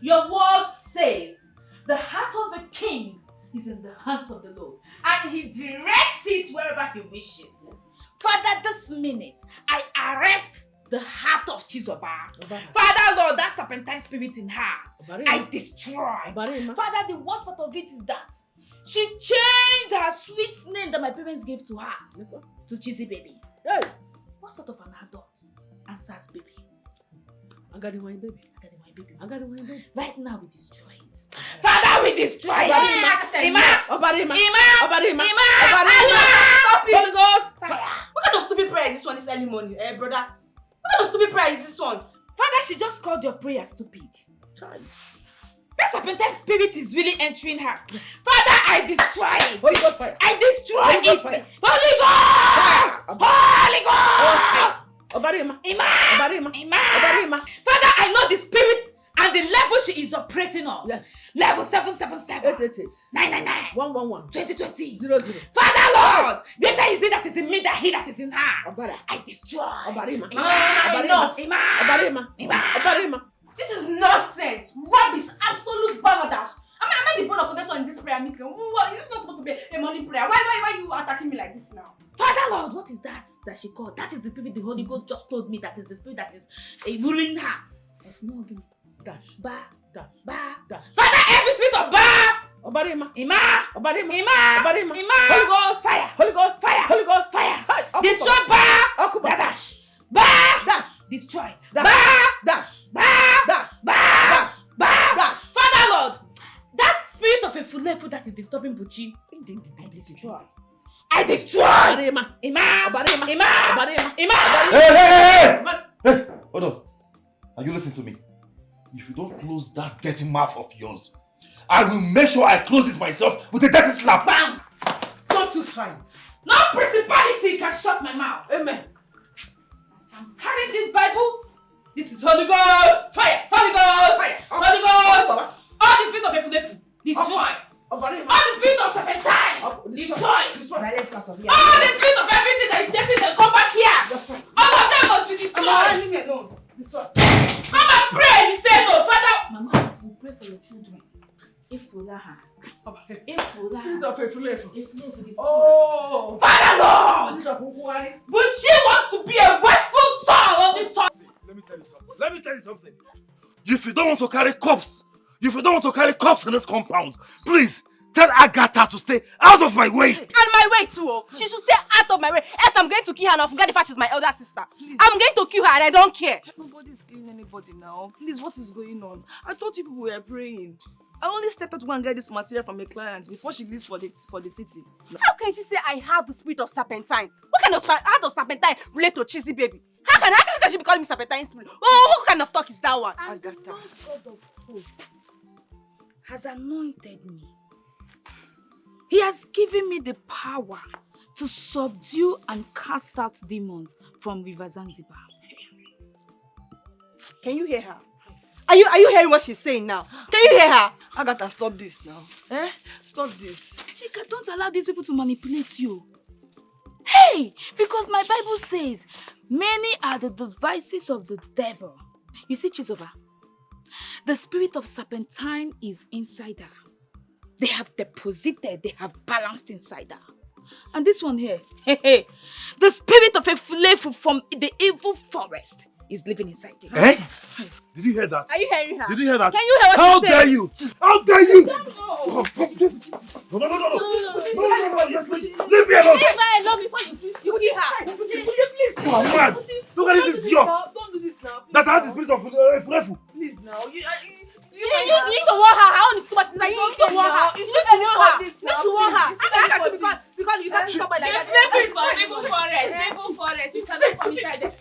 Your word says, the heart of a king is in the hands of the Lord, and he directs it wherever he wishes. Yes. Father, this minute, I arrest the heart of Chizoba. Father, Lord, that serpentine spirit in her, I destroy. Father, the worst part of it is that she changed her sweet name that my parents gave to her to Chizzy Baby. Hey. What sort of an adult answers baby? I got my baby. I got my baby. Right now we destroy it. Father, we destroy it. Ima. Holy Ghost. What kind of stupid prayer is this one this early morning, brother? What kind of stupid prayer is this one? Father, she just called your prayer stupid. That serpentine spirit is really entering her. Father, I destroy it. Holy Ghost fire. I destroy it. Fire. Holy Ghost. Holy Ghost. Father, I know the spirit and the level she is operating on. Yes. Level 777. 888. 999. 111. 2020. 00. Father, Lord, greater is it that is in me than he that is in her. I destroy. This is nonsense, rubbish, absolute balderdash. Am I the bone of contention in this prayer meeting? What, is this not supposed to be a morning prayer? Why are you attacking me like this now? Father, Lord, what is that she called? That is the spirit the Holy Ghost just told me. That is the spirit that is ruling her. There's no again. Dash. Ba. Dash. Ba. Dash. Father, every spirit of Ba. Obarima. Ima. Holy Ghost. Fire. Holy Ghost. Fire. Holy Ghost. Fire. Hey, Destroy Ba. Okuba. Dash. Ba. Dash. Destroy. Dash. Ba. Dash. Ba. Dash. Ba. Dash. Ba. Dash. Father, Lord, that spirit of a fulefu that is disturbing Buchi, I destroy. Obarima. Hey! Hold on. Are you listening to me? If you don't close that dirty mouth of yours, I will make sure I close it myself with a dirty slap. Bam! Don't you try it. No principality can shut my mouth. Amen. As I'm carrying this Bible, this is Holy Ghost. Fire! Holy Ghost! Fire! Holy Ghost! All the spirit of epilepsy, destroy. All the spirit of serpentine, destroy. All the spirit of everything that is chasing them, come back here. All of them must be destroyed. Leave me alone. Destroy. Come and pray, he says, oh Father. Mama, we pray for your children. If we let her. Spirit of a fulefu. Oh, Father Lord! But she wants to be a wasteful son on this son. Let me tell you something. If you don't want to carry corpse, in this compound, please tell Agatha to stay out of my way. And my way too. Oh. She should stay out of my way. Else I'm going to kill her and I forget the fact she's my elder sister. Please. I'm going to kill her and I don't care. Nobody's killing anybody now. Please, what is going on? I thought you people were praying. I only stepped out to go and get this material from a client before she leaves for the city. How can she say I have the spirit of serpentine? What kind of how does serpentine relate to Chizzy Baby? How can she be calling me serpentine spirit? Oh, what kind of talk is that one? Agatha. God of hosts has anointed me. He has given me the power to subdue and cast out demons from River Zanzibar. Can you hear her? Are you hearing what she's saying now? Can you hear her? Agatha, stop this now. Stop this. Chika, don't allow these people to manipulate you. Hey, because my Bible says, many are the devices of the devil. You see, Chizoba, the spirit of serpentine is inside her. They have deposited, they have balanced inside her. And this one here, the spirit of a fulefu from the evil forest is living inside you. Eh? Did you hear that? Are you hearing her? Did you hear that? Can you hear what How she's dare saying? you? How dare you? No. No. Leave me alone. Leave her alone before you kill her. Please. You are mad. Look at this idiot. Don't do this now. That has the spirit of Fulefu. Please now. You need to warn her. Her own is too much. You need to warn her. You need to warn her. You need to warn her. Because you can't stop her like that. The is for evil forest. Evil forest. You cannot come inside there.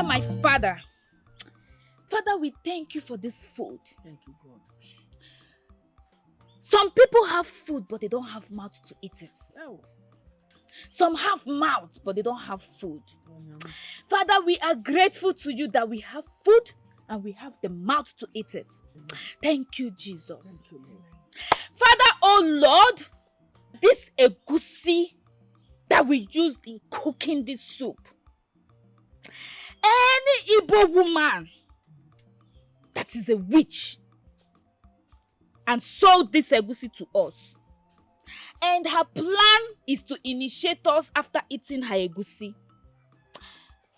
My father. Father, we thank you for this food. Thank you, God. Some people have food, but they don't have mouth to eat it. Oh. Some have mouth, but they don't have food. Father, we are grateful to you that we have food and we have the mouth to eat it. Thank you, Jesus. Thank you, Lord. Father, oh Lord, this egusi that that we used in cooking this soup. Any Igbo woman that is a witch and sold this egusi to us, and her plan is to initiate us after eating her egusi.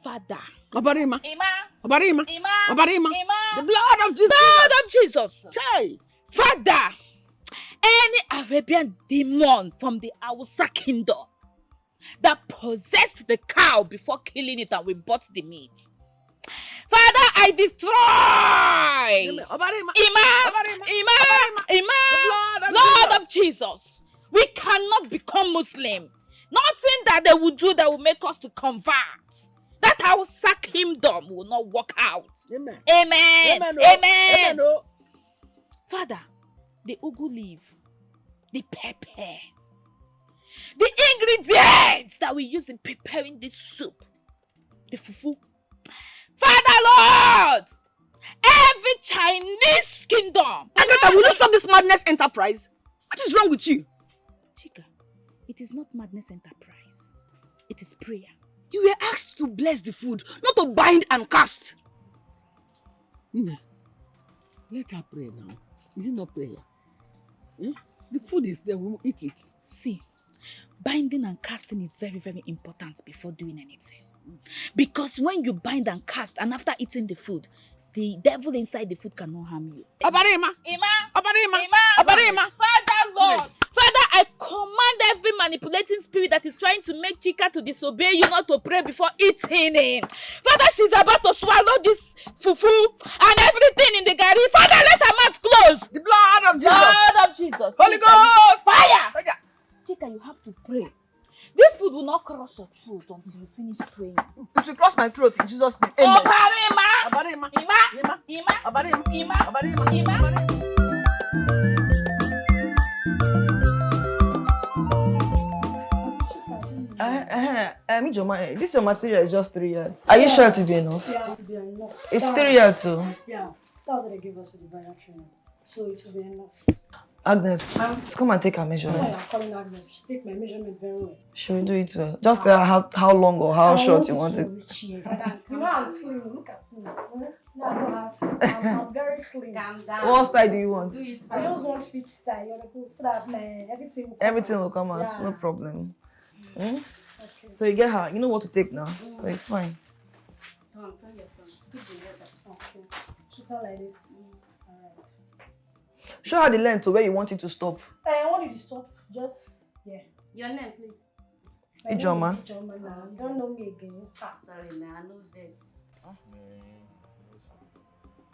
Father, Obarima. Ima, Obarima. Ima, Obarima. Ima, The blood of Jesus. blood of Jesus. Chai. Father, any Arabian demon from the Hausa kingdom that possessed the cow before killing it and we bought the meat. Father, I destroy. Obarima. Ima, blood of Jesus. We cannot become Muslim. Nothing that they will do that will make us to convert. That Hausa kingdom will not work out. Amen. Amen. Amen. Amen. Amen. Father, the ugu leaf, the pepper, the ingredients that we use in preparing this soup, the fufu. Father Lord, every Chinese kingdom. Agatha, will you stop this madness enterprise? What is wrong with you? Chika, it is not madness enterprise. It is prayer. You were asked to bless the food, not to bind and cast. Let her pray now. Is it not prayer? The food is there, we will eat it. See, binding and casting is very, very important before doing anything. Because when you bind and cast and after eating the food, the devil inside the food cannot harm you. Obarima. Ima, Obarima. Ima, Obarima. Father Lord, Father, I command every manipulating spirit that is trying to make Chika to disobey you not to pray before eating it. Father, she's about to swallow this fufu and everything in the gari. Father, let her mouth close. The blood of Jesus. Blood of Jesus. Holy Ghost. Fire. Chika, you have to pray. This food will not cross your throat until you finish praying. It will cross my throat in Jesus' name. Amen. Obarima. Obarima. Ima. Ima. Ima. Obarima. Ima. Obarima. Ima. This your material is just 3 yards. Are you sure to be enough? Yeah, it will be enough. It's 3 yards, so. Yeah, that's what they give us in the viral training. So it will be enough. Agnes, let's come and take her measurement. That's why I'm calling Agnes. She take my measurement very well. She will do it well. Just tell her how long or how short you want it. You know I'm slim. Look at me. I'm very slim. Calm down. What style do you want? I just want fit style. You know, so that Everything will come out, no problem. Okay. So you get her, you know what to take now. So it's fine. Come on, turn your phone. Speak the word. Okay. She tell like this. Alright. Show her the length to where you want it to stop. I want you to stop. Just Your name, please. My name is Ijoma. Ijoma now. You don't know me again. Sorry, now I know this.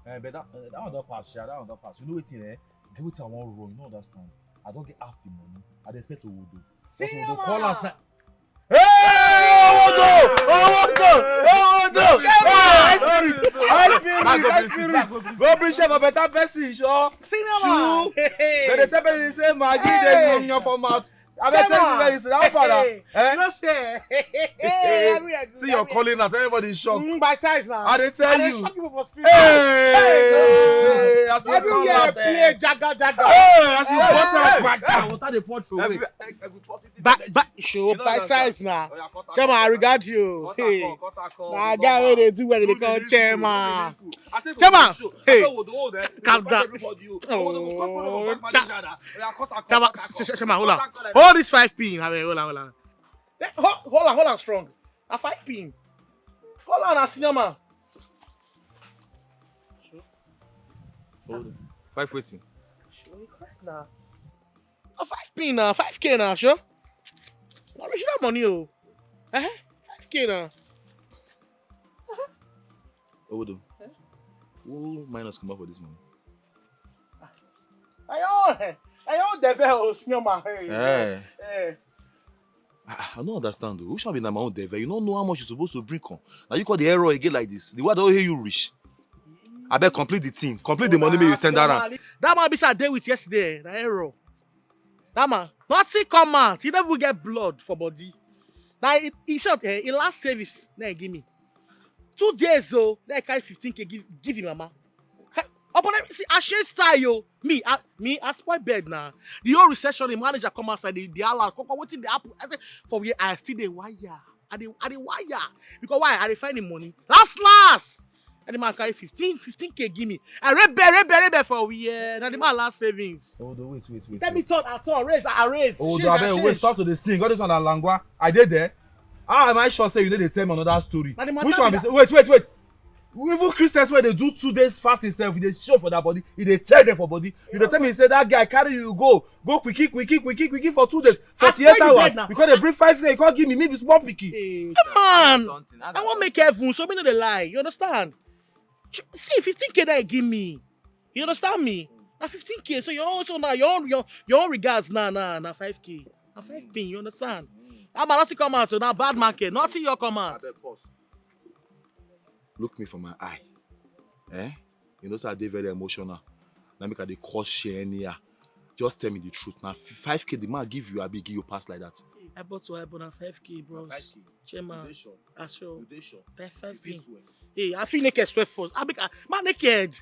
But that one don't pass, yeah. That one don't pass. You know what's in there? Get what I want wrong. You don't understand. I don't get half the money. I expect to do. Because we call last night. Hey! Go bring chef a better person, sure. Cinema. Then the tell me say Maggie, they bring your format. I bet you say that father. No say. See you're calling out. Everybody shocked. By size now. I didn't tell you. Shock people for street. Hey! As you Every come year out. play jaga. Hey! As you bust out back. What are the pots away? But show by size now. Come on, I regard you. Hey. Nah, guy where they do when they call chairman. Come on. Hey. Calm down. Oh. Come on, hold on. Hold this 5 pin. Hold on. Hold on, strong. A 5 pin. Hold on, a senior man. Hold on. 5 waiting. Sure, you correct now. A 5 pin now, 5K now, sure. Now we should have money, oh. 5K now. Hold on. Who minus come up for this money? I don't devil, senior man. Hey. I don't understand though. Who shall be my own devil? You don't know how much you're supposed to bring on. Now you call the error again like this. The word don't hear you rich. I bet complete the thing. Complete the money you tender around. That man be sat there with yesterday. The hero. That man. Nothing come out. He never get blood for body. Now he shot in last service. Now he give me 2 days though. Then I carry 15K give him mama. Upon see, I share style, yo. I spoil bed now. The whole reception, the manager come outside, they allow. Waiting the apple. I said, for where I still the wire. I the wire. Because why? I find the money. Last. And the man carry 15K give me. I rebel for we. Now the man last savings. Oh, wait. Tell me thought at all. Raise. Oh, wait, start to the sing. Got this on that langua. I did there. How am I sure say you need to tell me another story? Which one? Wait. Even Christians where they do 2 days fasting self, they show for that body, they tell them for body. You dey tell me say that guy carry you go quickie for 2 days, 48 hours. Because they bring 5 days, you can't give me maybe small picky. Come on, I won't make heaven, so me no dey lie. You understand? See, 15K that you give me. You understand me? Now 15K, so you're also now your own regards now 5K. Now 5K, you understand? I'm not come out, so now bad market, nothing your come out. Look me from my eye. You know, so I did very emotional. Now make the cause share near. Just tell me the truth. Now 5K the man give you, I be give you pass like that. I bought to happen at 5K, bros. 5K. Chairman. I sure. 5K. Hey, I feel naked sweat first. I be man naked.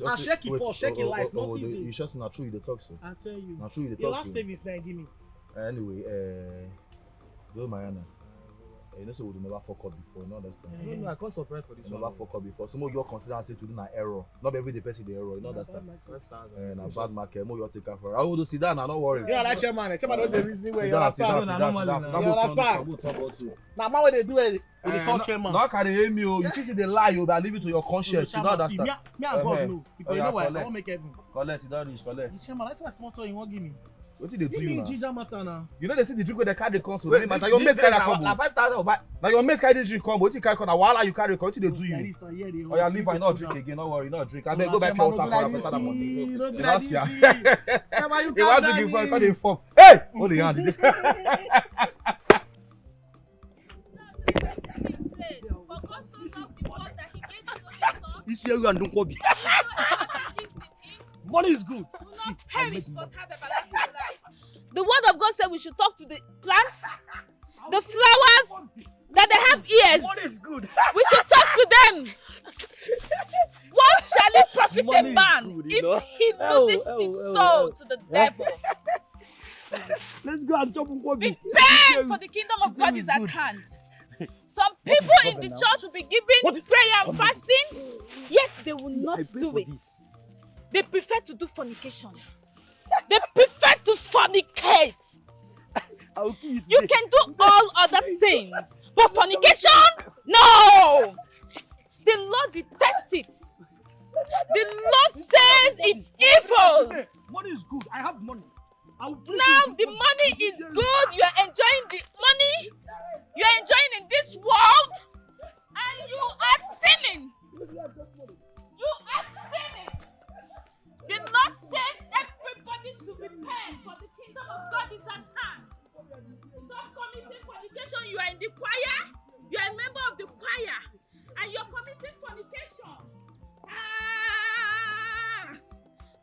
I check it for check it life, not eating. You just not true you the talk so. I tell you. Not true you the talk. Your last savings now give me. Anyway, go Mariana. You know, so we never fuck up before, you know understand? No, I can't surprise for this one. Never fuck up before. Some of you consider say to do an error. Not every day person the error, you know understand? And a bad market, more you take care for. I will sit down and don't worry. You like chairman don't the reason where you understand. Sit down. Now man when they do it, they call chairman. Now can they aim you? If you see the lie, you will leave it to your conscience. You know understand? Me and God know. Because you know why? I won't make heaven. Collect, you don't reach, collect. Chairman, that's my small toy you won't give me. What did they do you now? Ginger matter now. You know they see the drink with the card they come so. Now your mates carry come. Now 5,000 buy. Now your mates carry this drink come, but you carry come. Now while you carry come, what did they do you? Oh yeah, leave I not drink again. Don't worry, not drink. I beg go back to water for that money. You don't get easy. You want drinking for because they fuck. Hey, hold the hand. This year you and don't go be. Money is good. Perish but have everlasting life. The word of God said we should talk to the plants, the flowers, that they have ears. Money is good. We should talk to them. What shall it profit Money a man is good, if he loses his soul to the devil? Let's go and chop and Be paid for the kingdom of God is at hand. Some people in the church will be giving prayer and fasting, yet they will not do it. They prefer to do fornication. They prefer to fornicate. You can do all other sins, but fornication? No! The Lord detests it. The Lord says it's evil. Money is good. I have money. Now the money is good. You are enjoying the money. You are enjoying in this world. And you are sinning. You are sinning. The Lord says everybody should repent, for the kingdom of God is at hand. Stop committing fornication. You are in the choir. You are a member of the choir. And you are committing fornication.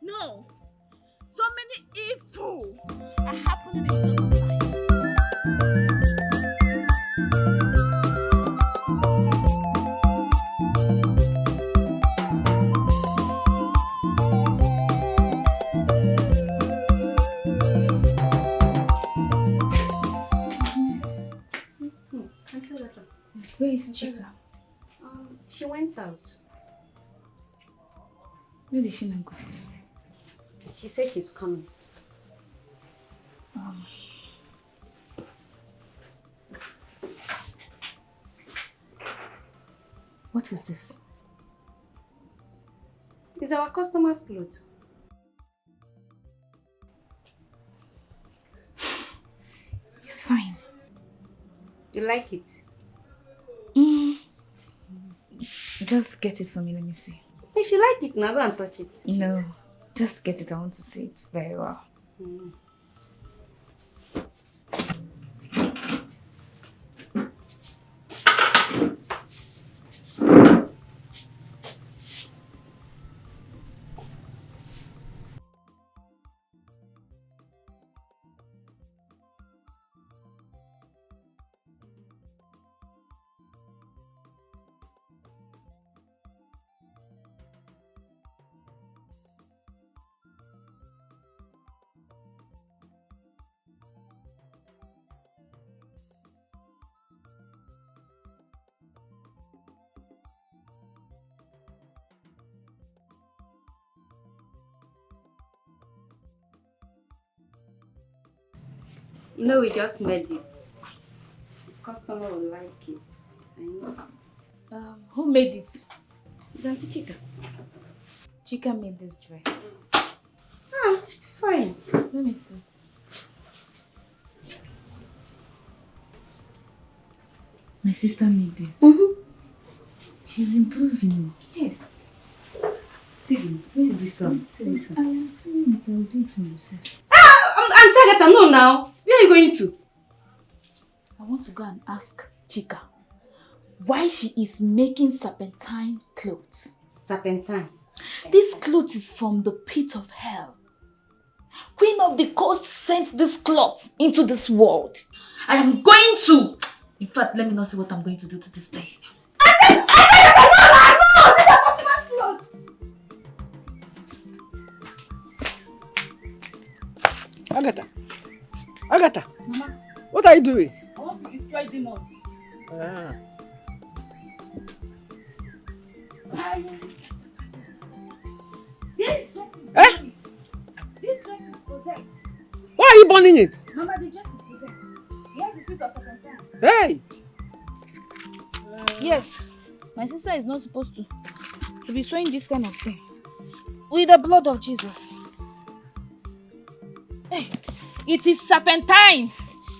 No. So many evil are happening in this life. Where is Chika? She went out. Where did she not go to? She said she's coming. What is this? It's our customer's clothes. It's fine. You like it? Just get it for me, let me see. If you like it, now go and touch it. No, just get it. I want to see it very well. You know, we just made it. The customer will like it. I know. Who made it? It's Auntie Chika. Chika made this dress. Ah, it's fine. Let me see it. My sister made this. She's improving. Yes. See this one. See this one. I am seeing it. I'll do it to myself. Auntie Agatha, no now. Where are you going to? I want to go and ask Chika why she is making serpentine clothes. Serpentine? This cloth is from the pit of hell. Queen of the coast sent this cloth into this world. I am going to... In fact, let me not say what I'm going to do to this day. Agatha. Agatha. Mama, What are you doing? I want to destroy demons. Ah. This dress is possessed. Why are you burning it? Mama, the dress is possessed. You have the spirit of serpentine. Hey! Yes, my sister is not supposed to be sewing this kind of thing with the blood of Jesus. Hey, it is serpentine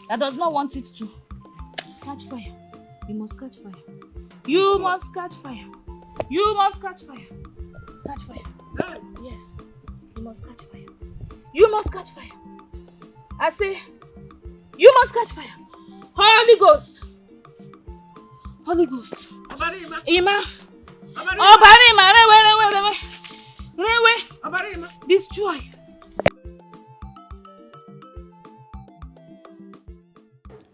that does not want it to catch fire. You must catch fire. You must catch fire. You must catch fire. Catch fire. Yes, you must catch fire. You must catch fire. I say, you must catch fire. Holy Ghost. Holy Ghost. Ima. Obarima. Rewe. Destroy.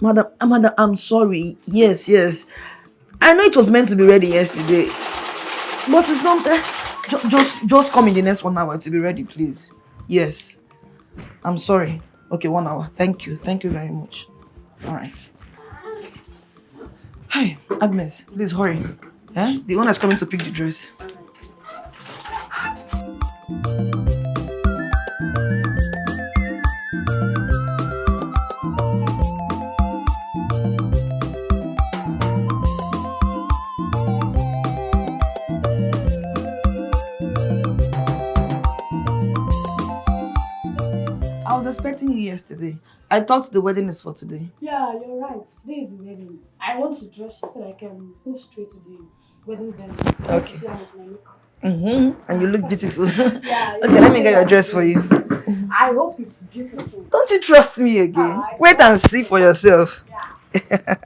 Madam, I'm sorry. Yes. I know it was meant to be ready yesterday. But it's not... just come in the next 1 hour to be ready, please. Yes. I'm sorry. Okay, 1 hour. Thank you. Thank you very much. Alright. Hey, Agnes, please hurry. Eh? The one that's coming to pick the dress. I was expecting you yesterday. I thought the wedding is for today. Yeah, you're right. Today is the wedding. I want to dress you so that I can move straight to the wedding venue. Okay. See how my makeup. And you look beautiful. Yeah. Okay, let me get your dress for you. I hope it's beautiful. Don't you trust me again? Wait and see for yourself. Yeah.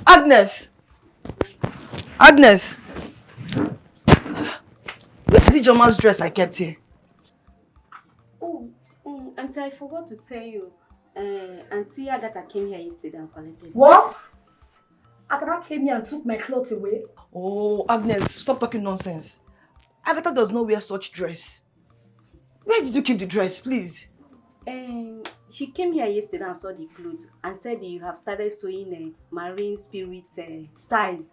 Agnes! Agnes! Where is Ijoma's dress I kept here? Oh, Auntie, I forgot to tell you. Auntie Agatha came here yesterday and collected it. What? Agatha came here and took my clothes away. Oh, Agnes, stop talking nonsense. Agatha does not wear such dress. Where did you keep the dress, please? She came here yesterday and saw the clothes and said you have started sewing marine spirit styles.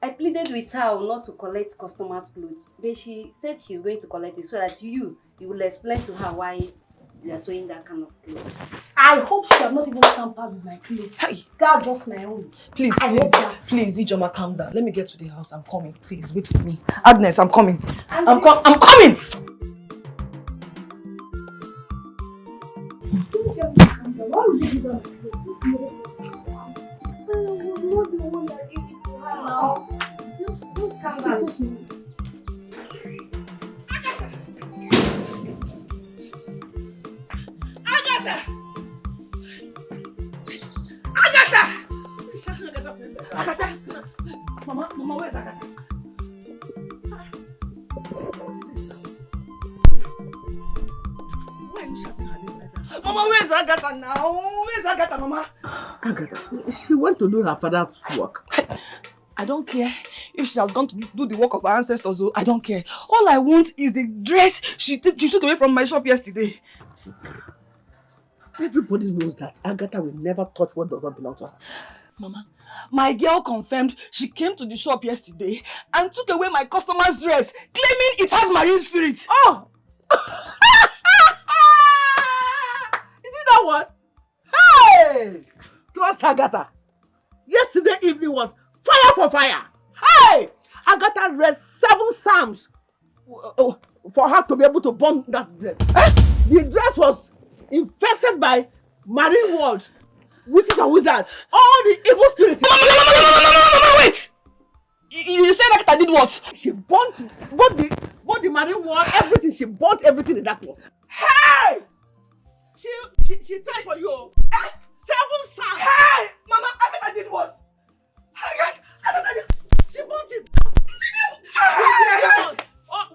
I pleaded with her not to collect customers' clothes, but she said she's going to collect it so that you will explain to her why you are sewing that kind of clothes. I hope she has not even tampered with my clothes. Hey! That's just my own. Please, Please, Ijoma, calm down. Let me get to the house. I'm coming. Please, wait for me. Agnes, I'm coming. I'm coming! Don't tell me to calm down. Why would you do that? I'm not the one that gave it to her now. Just calm down. Agatha! Mama, where's Agatha? Why are you shouting her name like that? Mama, where's Agatha now? Where's Agatha, Mama? Agatha, she went to do her father's work. I don't care if she has gone to do the work of her ancestors. I don't care. All I want is the dress she took away from my shop yesterday. Everybody knows that Agatha will never touch what does not belong to her. Mama, my girl confirmed she came to the shop yesterday and took away my customer's dress, claiming it has marine spirit. Oh! Is it that one? Hey! Trust Agatha. Yesterday evening was fire for fire. Hey! Agatha read 7 psalms for her to be able to burn that dress. The dress was infested by marine world, witches and wizards, all the evil spirits. No, wait! You said Agatha did what? She burnt the marine world, everything. She burnt everything in that world. Hey! She tried for you. 7 psalms. Hey! Mama, Agatha did what? Agatha did... She burnt it.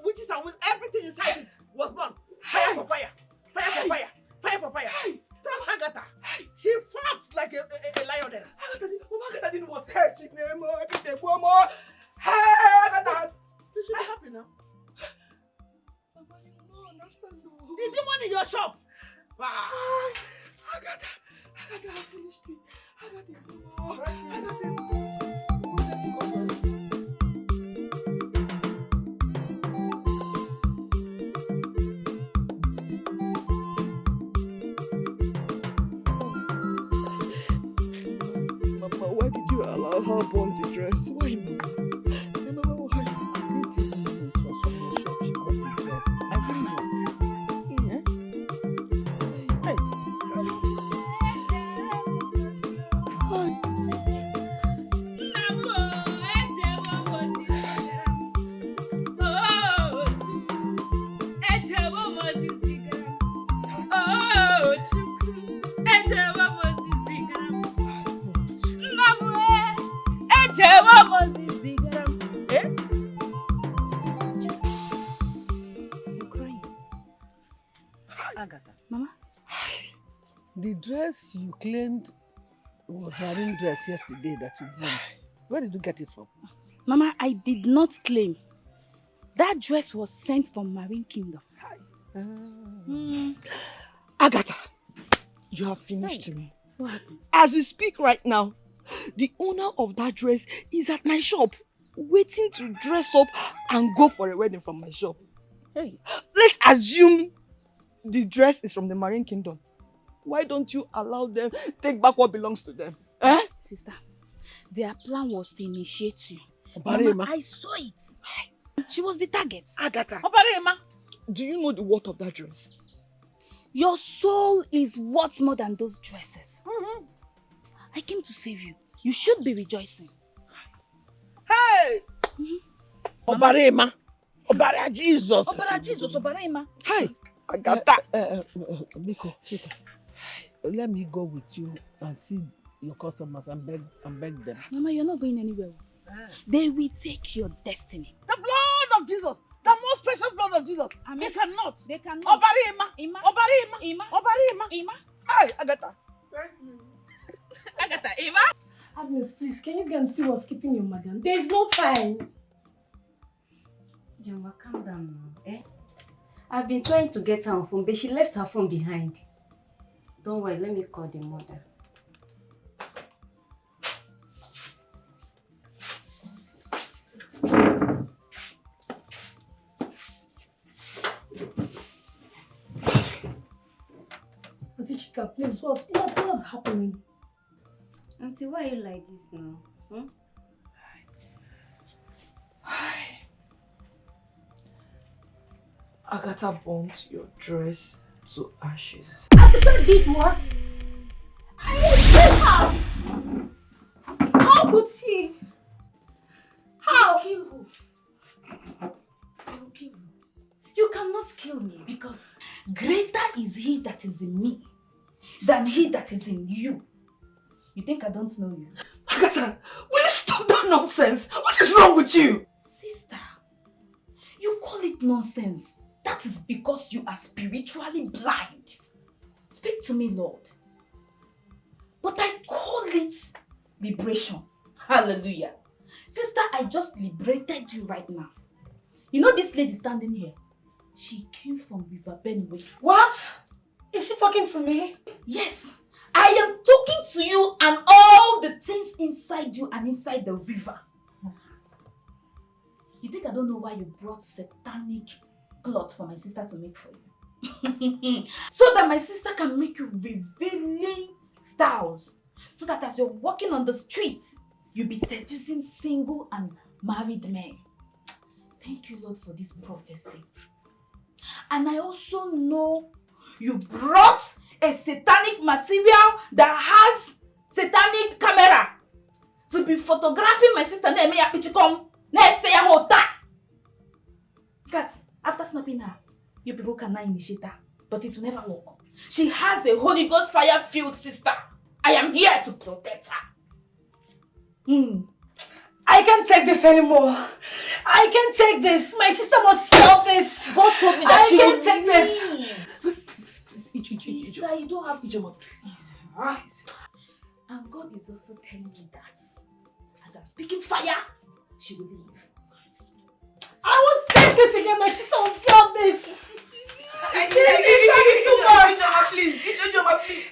Witches and wizards, everything inside it was burnt. Fire for fire. Fire for fire. Fire for fire. Trust Agatha. She fought like a lioness. Agatha did what? Hey, Agatha. You should be happy now. Mama, you don't understand. The demon in your shop. Agatha finished it. Agatha. Mama, why did you allow her burn the dress? Why, Mama? Mama, why? I didn't even know it was from your shop she got the dress. I didn't know. Hey. Agatha. Mama? The dress you claimed was marine dress yesterday that you burned. Where did you get it from? Mama, I did not claim. That dress was sent from Marine Kingdom. Agatha, you have finished me. What happened? As we speak right now, the owner of that dress is at my shop, waiting to dress up and go for a wedding from my shop. Hey. Let's assume the dress is from the Marine Kingdom. Why don't you allow them take back what belongs to them? Sister, their plan was to initiate you. Mama, I saw it. She was the target. Agatha, Obarema, do you know the worth of that dress? Your soul is worth more than those dresses. I came to save you. You should be rejoicing. hey! Obarema, Obara Jesus. Obara Jesus, Obarema. Hi, Agatha. Biko, let me go with you and see your customers and beg them. Mama, you're not going anywhere. They will take your destiny. The blood of Jesus, the most precious blood of Jesus. Amen. They cannot. They cannot. Obarema, Ima. Obarema, Ima. Obarema. Ima. Hi, Agatha. Agatha, Ima. Agnes, please, can you go and see what's keeping your madam? There's no time. Jamba, calm down now, eh? I've been trying to get her on phone, but she left her phone behind. Don't worry, let me call the mother. Auntie Chika, please, what's happening? Auntie, why are you like this now? Agatha burnt your dress to ashes. Agatha did what? I didn't kill her! How could she? How? Kill who? You kill who? You cannot kill me because greater is he that is in me than he that is in you. You think I don't know you? Agatha, will you stop that nonsense? What is wrong with you? Sister, you call it nonsense. That is because you are spiritually blind. Speak to me, Lord. But I call it liberation. Hallelujah. Sister, I just liberated you right now. You know this lady standing here? She came from River Benue. What? Is she talking to me? Yes. I am talking to you and all the things inside you and inside the river. You think I don't know why you brought satanic cloth for my sister to make for you? So that my sister can make you revealing styles. So that as you're walking on the streets, you'll be seducing single and married men. Thank you, Lord, for this prophecy. And I also know you brought a satanic material that has satanic camera to be photographing my sister. Scat, after snapping her, you people can now initiate her, but it will never work. She has a Holy Ghost fire-filled sister. I am here to protect her. I can't take this anymore. I can't take this. My sister must stop this. God told me that I can't take this. Sister, you don't have to. Please. And God is also telling me that as I'm speaking fire, she will leave. I won't take this again. My sister will stop this. Please.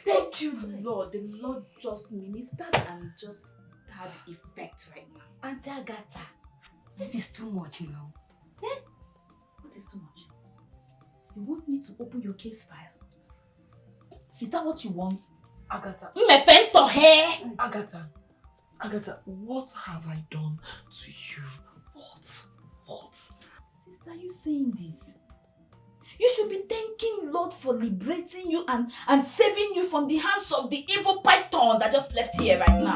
Thank you, Lord. The Lord just ministered and just had effect right now. Auntie Agatha, this is too much now. Eh? What is too much? You want me to open your case file? Is that what you want? Agatha. Agatha, what have I done to you? What? Sister, you saying this? You should be thanking Lord for liberating you and saving you from the hands of the evil python that just left here right now.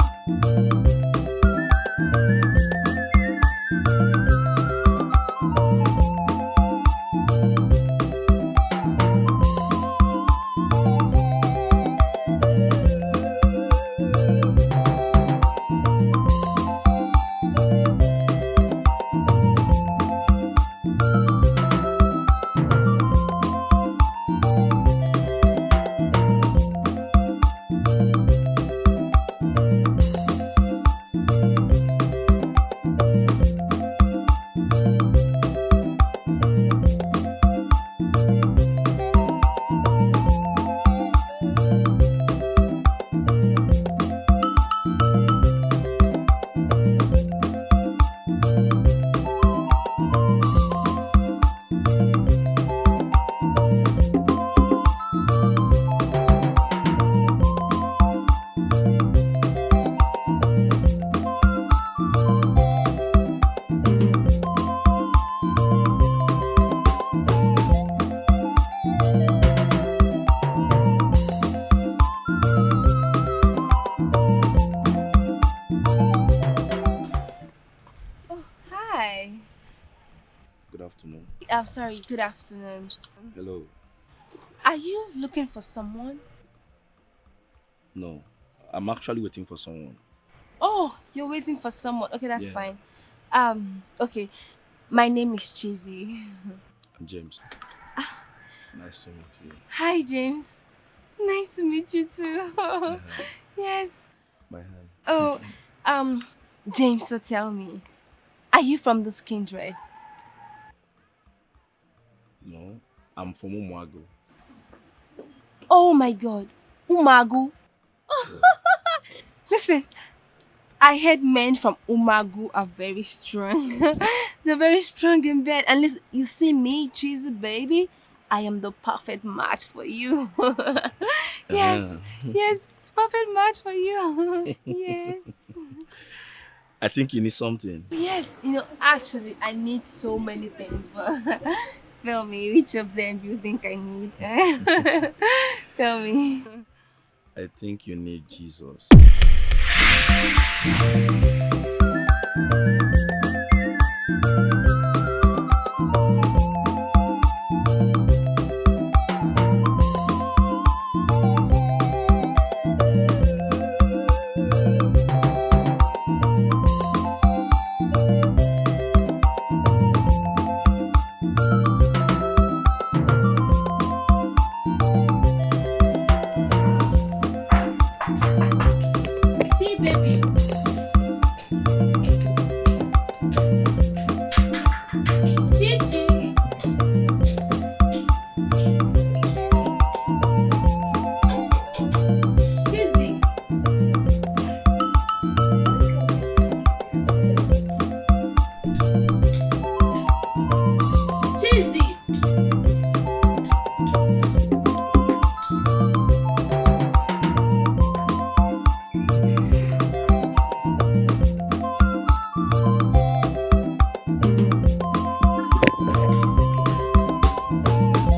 Sorry, good afternoon. Hello. Are you looking for someone? No, I'm actually waiting for someone. Oh, you're waiting for someone. Okay, that's fine. Okay. My name is Cheesy. I'm James. Nice to meet you. Hi, James. Nice to meet you too. Yes. My hand. Oh, James, so tell me, are you from this kindred? No, I'm from Umagu. Oh my God, Umagu. Listen, I heard men from Umagu are very strong. They're very strong in bed. And listen, you see me, Cheesy baby, I am the perfect match for you. Yes, perfect match for you. Yes. I think you need something. Yes, actually, I need so many things, but tell me, which of them do you think I need? Tell me. I think you need Jesus.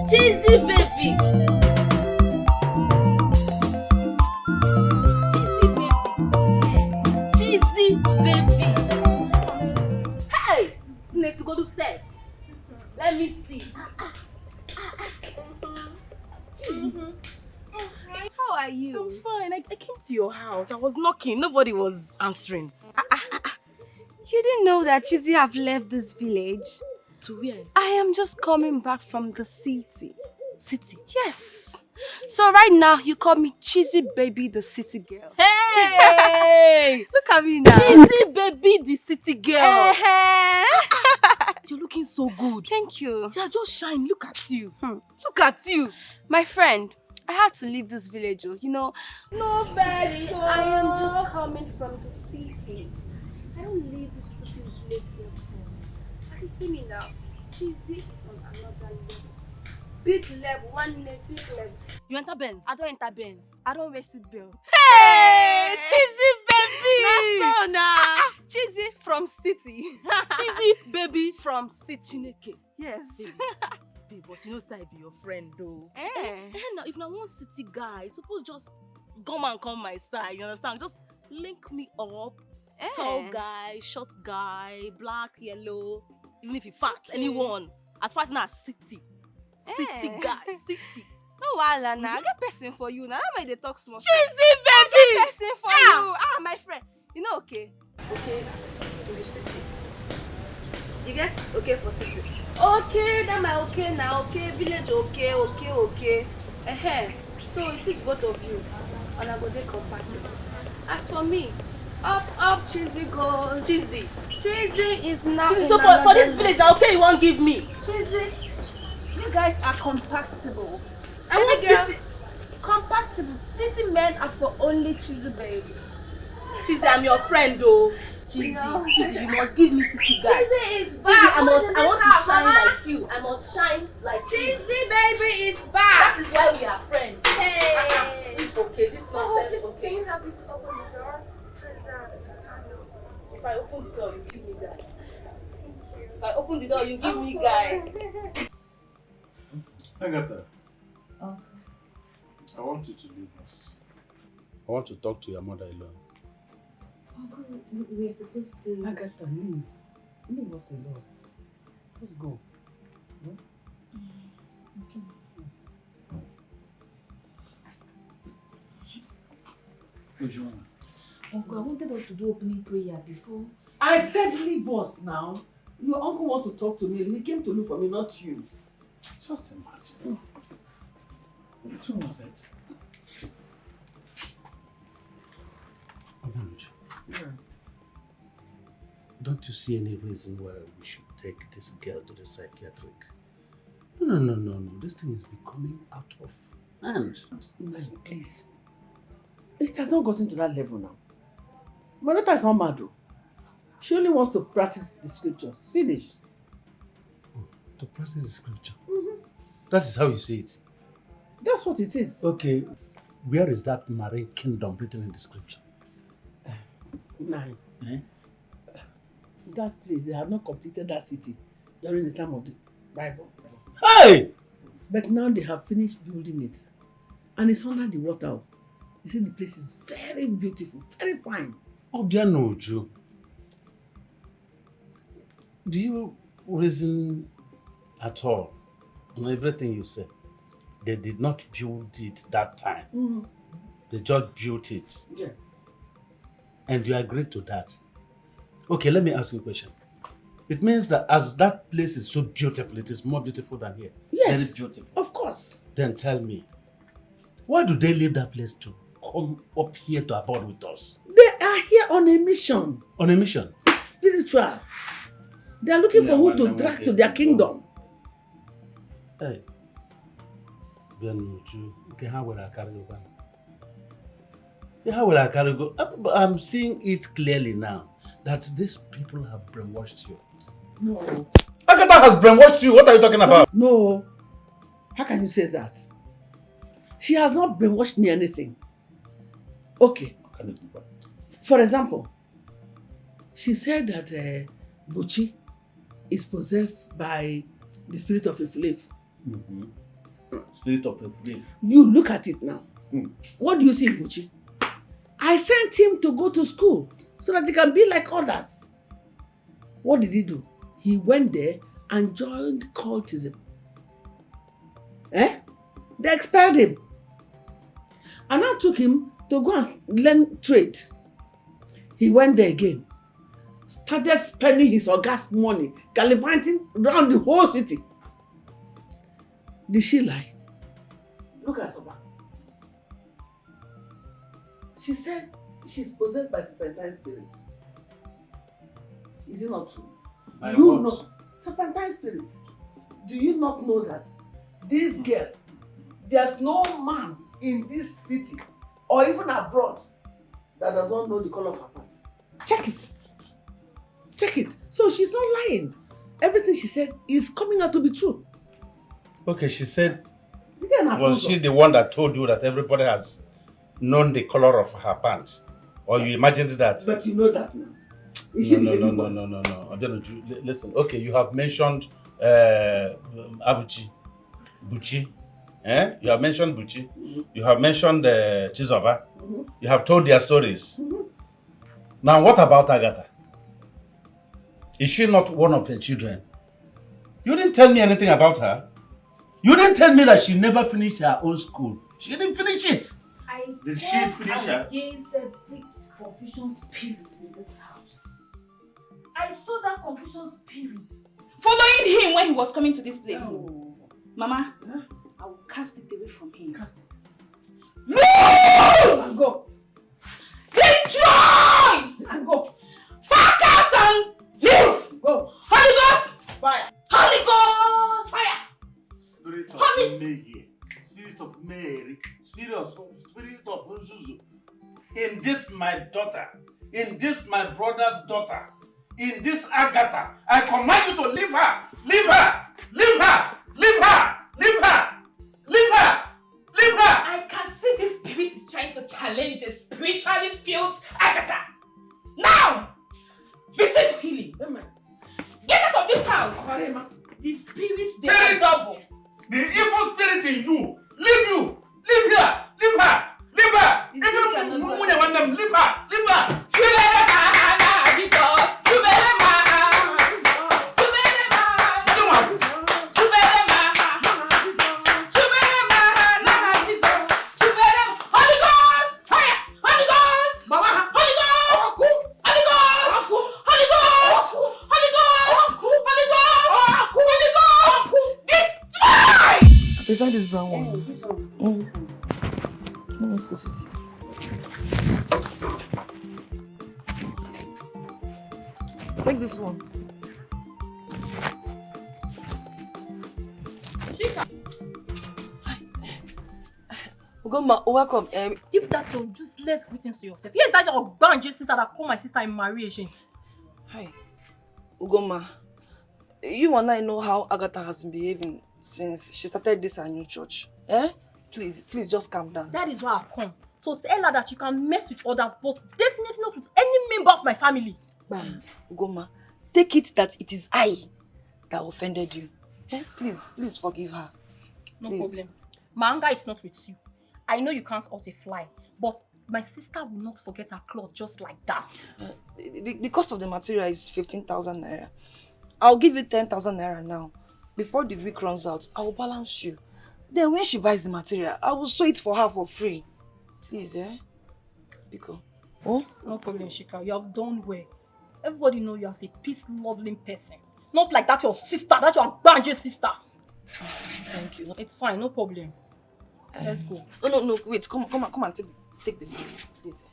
Cheesy baby. Cheesy baby. Hey! Need to go to step. Let me see. How are you? I'm fine. I came to your house. I was knocking. Nobody was answering. You didn't know that Chizzy have left this village? To where? I am just coming back from the city. City? Yes. So right now, you call me Chizzy Baby the city girl. Hey! Look at me now. Cheesy baby, the city girl. You're looking so good. Thank you. Yeah, just shine. Look at you. Look at you. My friend, I had to leave this village, you know. No bad. I am just coming from the city. I don't leave this stupid village therefore. I can see me now. Cheesy is on another level. Big level, big level. You enter Benz? I don't enter Benz. I don't wear seatbelt. Hey! Cheesy baby! So now, Chizzy from city. Cheesy baby from city. Chineke. Yes. Babe, but you know say I be your friend though. Now, if na one city guy, suppose just come my side, you understand? Just link me up. Tall guy, short guy, black, yellow, even if he fat, anyone. As far as na city. City guy, city. No wahala now. I get person for you now. That way they talk small. Cheesy baby! I get person for you. My friend. You know okay? Okay, in the city. You guys okay for city? Okay, that my okay now. Okay, village okay. So we sit both of you, and I go there compatible. As for me, up, Cheesy goes. Cheesy is now. Cheesy, so for this village now, okay, you won't give me. Cheesy, you guys are compatible. I want girl, compatible. City men are for only Cheesy baby. Cheesy, I'm your friend though. Cheesy, No. Cheesy, you must give me city guy. Cheesy is Cheesy, back. I want to shine like you. I must shine like you. Cheesy baby is back. That is why we are friends. Hey. Okay, this nonsense. Can Okay. you help me to open the door? If I open the door, you give me guy. If I open the door, you give me guy. Agatha. Oh. I want you to leave us. I want to talk to your mother alone. Uncle, we're supposed to... Agatha, leave. Leave us alone. Let's go. Okay. Uncle, I wanted us to do opening prayer before. I said leave us now. Your uncle wants to talk to me. He came to look for me, not you. Just imagine. Too much. Yeah. Don't you see any reason why we should take this girl to the psychiatric? No. This thing is becoming out of hand. No, please. It has not gotten to that level now. My daughter is not mad though. She only wants to practice the scriptures. Finish. Oh, to practice the scripture? That is how you see it? That's what it is. Okay, where is that marine kingdom written in the scripture? 9. That place, they have not completed that city during the time of the Bible. Hey! But now they have finished building it. And it's under the water. You see, the place is very beautiful, very fine. Obianoju, do you reason at all on everything you said? They did not build it that time. They just built it. Yes. And you agree to that. Okay, let me ask you a question. It means that as that place is so beautiful, it is more beautiful than here. Yes, very beautiful. Of course. Then tell me, why do they leave that place to come up here to abide with us? They are here on a mission. On a mission? It's spiritual. They are looking for who to drag to their kingdom. Hey. How will I carry go? How will I carry go? I'm seeing it clearly now that these people have brainwashed you. No. Agatha has brainwashed you. What are you talking about? No. How can you say that? She has not brainwashed me anything. Okay. For example, she said that Buchi is possessed by the spirit of a slave. Spirit of a flame. You look at it now. What do you see, Buchi? I sent him to go to school so that he can be like others. What did he do? He went there and joined cultism. They expelled him. And I took him to go and learn trade. He went there again. Started spending his august money, gallivanting around the whole city. Did she lie? Look at Soba. She said she's possessed by serpentine spirits. Is it not true? You know, serpentine spirits. Do you not know that this girl, there's no man in this city or even abroad that does not know the color of her pants? Check it. Check it. So she's not lying. Everything she said is coming out to be true. Okay, she said, was she the one that told you that everybody has known the color of her pants? Or you imagined that? But you know that now. No. Listen, okay, you have mentioned Abuchi, Buchi. You have mentioned Buchi. You have mentioned Chizoba. You have told their stories. Now, what about Agatha? Is she not one of her children? You didn't tell me anything about her. You didn't tell me that she never finished her own school. She didn't finish it. Did she finish her? Against every confusion spirit in this house. I saw that confusion spirit following him when he was coming to this place. Oh. Mama, I will cast it away from him. Cast it. Lose! And go. Destroy! And go. Fuck out and leave! Go. Holy Ghost! Fire! Holy Ghost! Fire! Spirit of Mary, Spirit of Mary, Spirit of Uzuzu. In this my daughter, in this my brother's daughter, in this Agatha, I command you to leave her! Leave her! Leave her! Leave her! Leave her! Leave her! Leave her! I can see this spirit is trying to challenge the spiritually filled Agatha. Now! Receive healing. Get out of this house. The spirits, they are double. The evil spirit in you. Leave you. Leave her. Leave her. Leave her. Leave her. Leave her. Is that this brown one? This one. Let me put it. Take this one. Ugoma, welcome. Keep that your useless greetings to yourself. Here's that your banjo sister that called my sister in marriage agent. Hi. Ugoma, you and I know how Agatha has been behaving since she started this her new church. Please just calm down. That is why I've come. So tell her that you can mess with others, but definitely not with any member of my family. Ugoma, take it that it is I that offended you. Please forgive her. No problem. My anger is not with you. I know you can't hurt a fly, but my sister will not forget her cloth just like that. The cost of the material is 15,000 naira. I'll give you 10,000 naira now. Before the week runs out, I will balance you. Then when she buys the material, I will sew it for her for free. Please, Biko. Oh? No problem, Shika. You have done well. Everybody knows you as a peace-loving person. Not like that your sister, that your banjo sister. Thank you. It's fine, no problem. Let's go. Oh, no, wait. Come on, take the baby, please.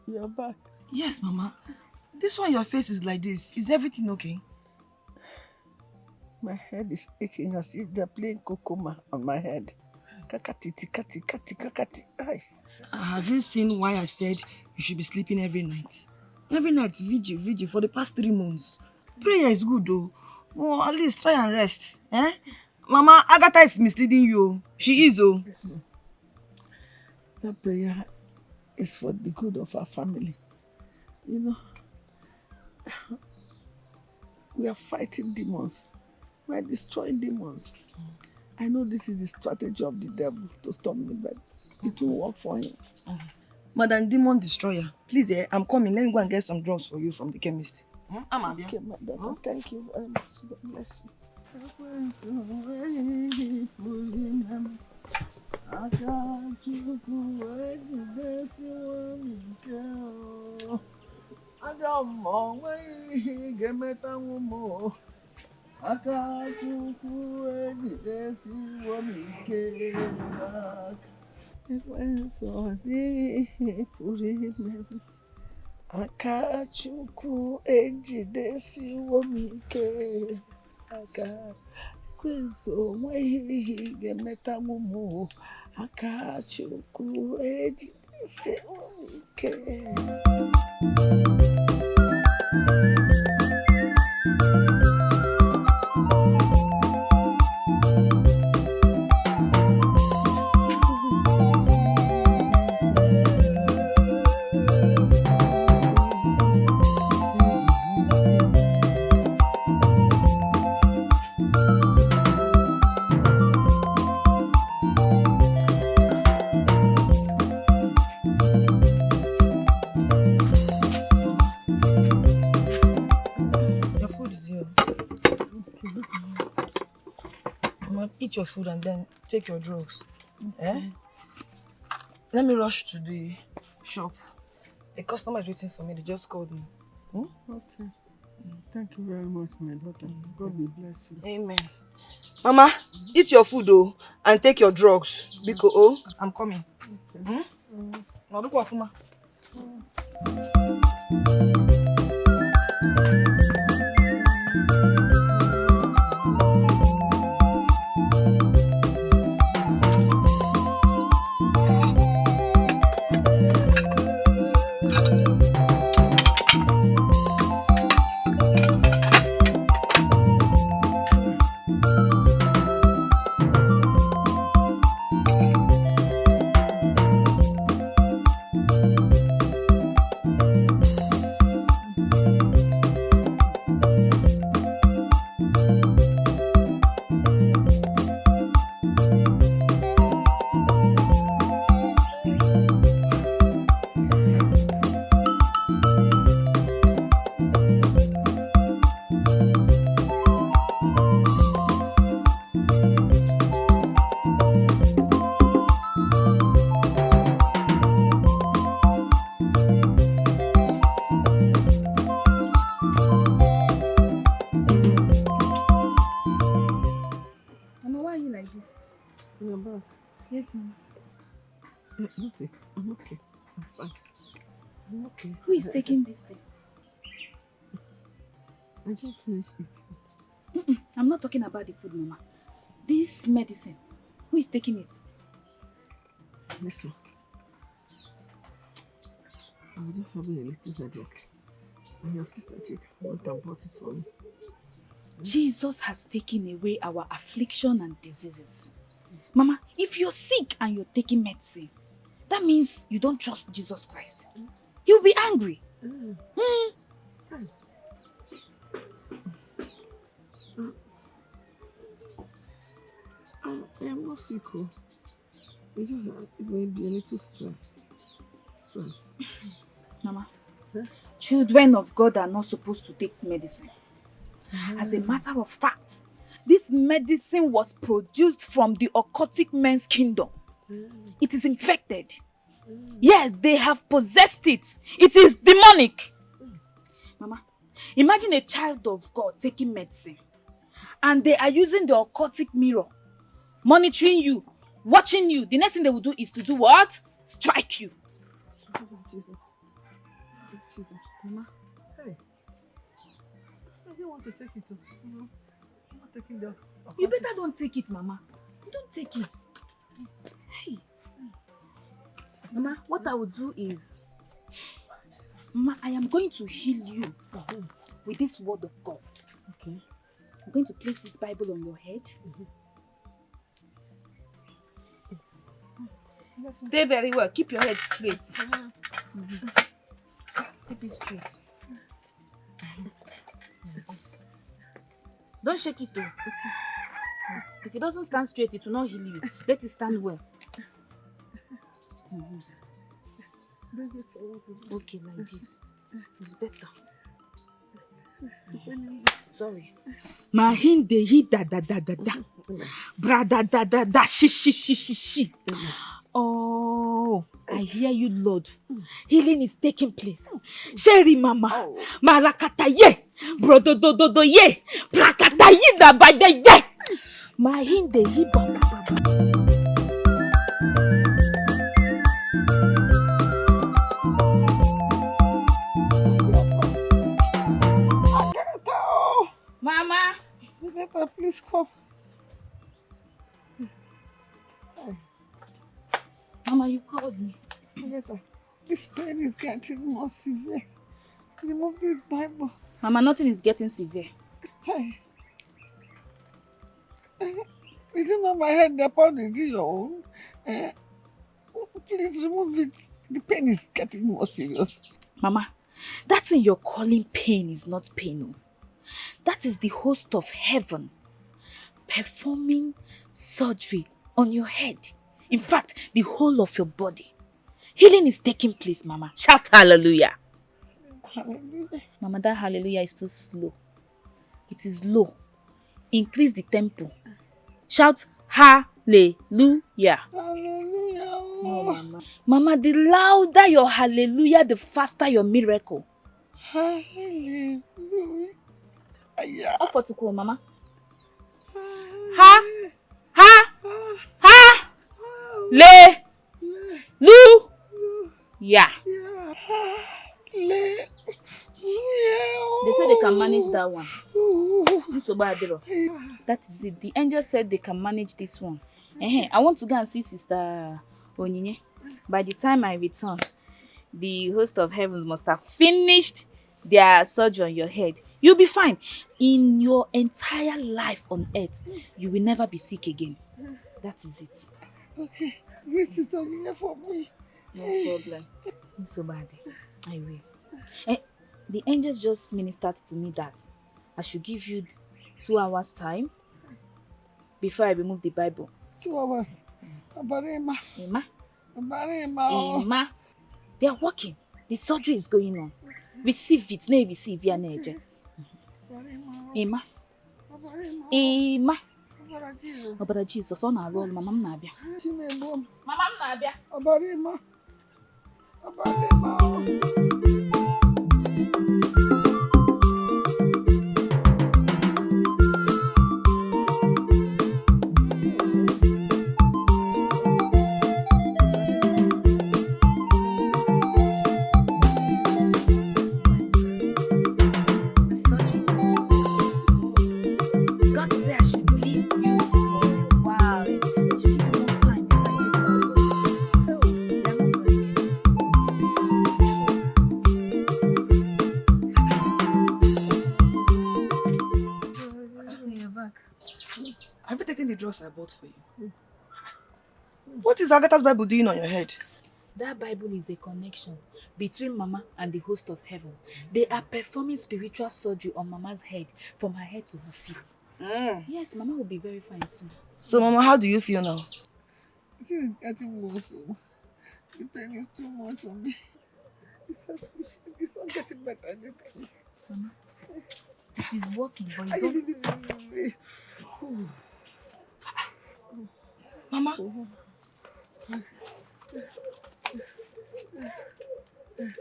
You're back. Yes, Mama. This one your face is like this. Is everything okay? My head is aching as if they're playing kokoma on my head. Kakati, tikati, kati, kakati. Ay. Have you seen why I said you should be sleeping every night? Every night, vigil for the past 3 months. Prayer is good though. Oh, at least try and rest. Eh? Mama, Agatha is misleading you. She is, oh. That prayer is for the good of our family. You know, we are fighting demons. We are destroying demons. I know this is the strategy of the devil to stop me, but it will work for him. Madam Demon Destroyer, please, I'm coming. Let me go and get some drugs for you from the chemist. Okay, my daughter. Thank you very much. God bless you. Akachukwu ejidesiwo m ike aka kwezo nweghị ga-emetanwu m Akachukwu ejidesiwo m ike. Eat your food and then take your drugs. Eh? Let me rush to the shop. A customer is waiting for me. They just called me. Okay. Thank you very much, my daughter. God will bless you. Amen. Mama, eat your food though and take your drugs. Because I'm coming. Okay. Now look what Fuma. Yes, ma'am. Nothing. I'm okay. I'm fine. I'm okay. Who is taking this thing? I just finished eating. I'm not talking about the food, Mama. This medicine. Who is taking it? Listen. I'm just having a little headache. And your sister Chick went and bought it for me. Jesus has taken away our affliction and diseases. Mama, if you're sick and you're taking medicine, that means you don't trust Jesus Christ. He'll be angry. I am not sick. It's just it may be a little stress. Mama, children of God are not supposed to take medicine. As a matter of fact, this medicine was produced from the occultic men's kingdom. It is infected. Yes, they have possessed it. It is demonic. Mama, imagine a child of God taking medicine and they are using the occultic mirror, monitoring you, watching you. The next thing they will do is to do what? Strike you. Jesus. Jesus. Mama. Hey. I don't want to take it. No. I'm not taking that. You better don't take it, Mama. Don't take it. Hey. Mama, what I will do is, Mama, I am going to heal you with this word of God. Okay. I'm going to place this Bible on your head. Stay very well. Keep your head straight. Keep it straight. Don't shake it though. Okay. If it doesn't stand straight, it will not heal you. Let it stand well. Okay, like this. It's better. Sorry. Mahinde hi da da da da da. Bra da da da da shi. Oh, I hear you, Lord. Healing is taking place. Sherry Mama. Marakata ye. Brodo do do do ye. Prakata yi da ba de ye. Mahinde hi ba ba ba. Mama. Agatha, please come. Mama, you called me. Agatha, this pain is getting more severe. Remove this Bible. Mama, nothing is getting severe. Hey. Is it not my head? The pound is in your own. Please remove it. The pain is getting more serious. Mama, that in your calling pain is not pain. That is the host of heaven performing surgery on your head. In fact, the whole of your body. Healing is taking place, Mama. Shout hallelujah. Hallelujah. Mama, that hallelujah is too slow. It is low. Increase the tempo. Shout hallelujah. Hallelujah. No, Mama. Mama, the louder your hallelujah, the faster your miracle. Hallelujah. Up for to call, Mama. Ha, le, lu, yeah. They say they can manage that one. That is it. The angel said they can manage this one. I want to go and see Sister Onyinye. By the time I return, the host of heavens must have finished their surgery on your head. You'll be fine. In your entire life on earth, you will never be sick again. That is it. Okay. Great Sister Onyinye for me. No problem. It's so bad. I will. The angels just ministered to me that I should give you 2 hours time before I remove the Bible. 2 hours? Abarema. Emma. They are working. The surgery is going on. Receive it. Receive your Naija. Emma. Obara Jesus, on our Lord, Mama Nabia. Mama Nabia. Abarema. Have you taken the drugs I bought for you? What is Agatha's Bible doing on your head? That Bible is a connection between Mama and the host of heaven. They are performing spiritual surgery on Mama's head, from her head to her feet. Yes, Mama will be very fine soon. So, Mama, how do you feel now? It is getting worse. The pain is too much for me. It's not getting better. Mama, it is working, but you don't... Mama?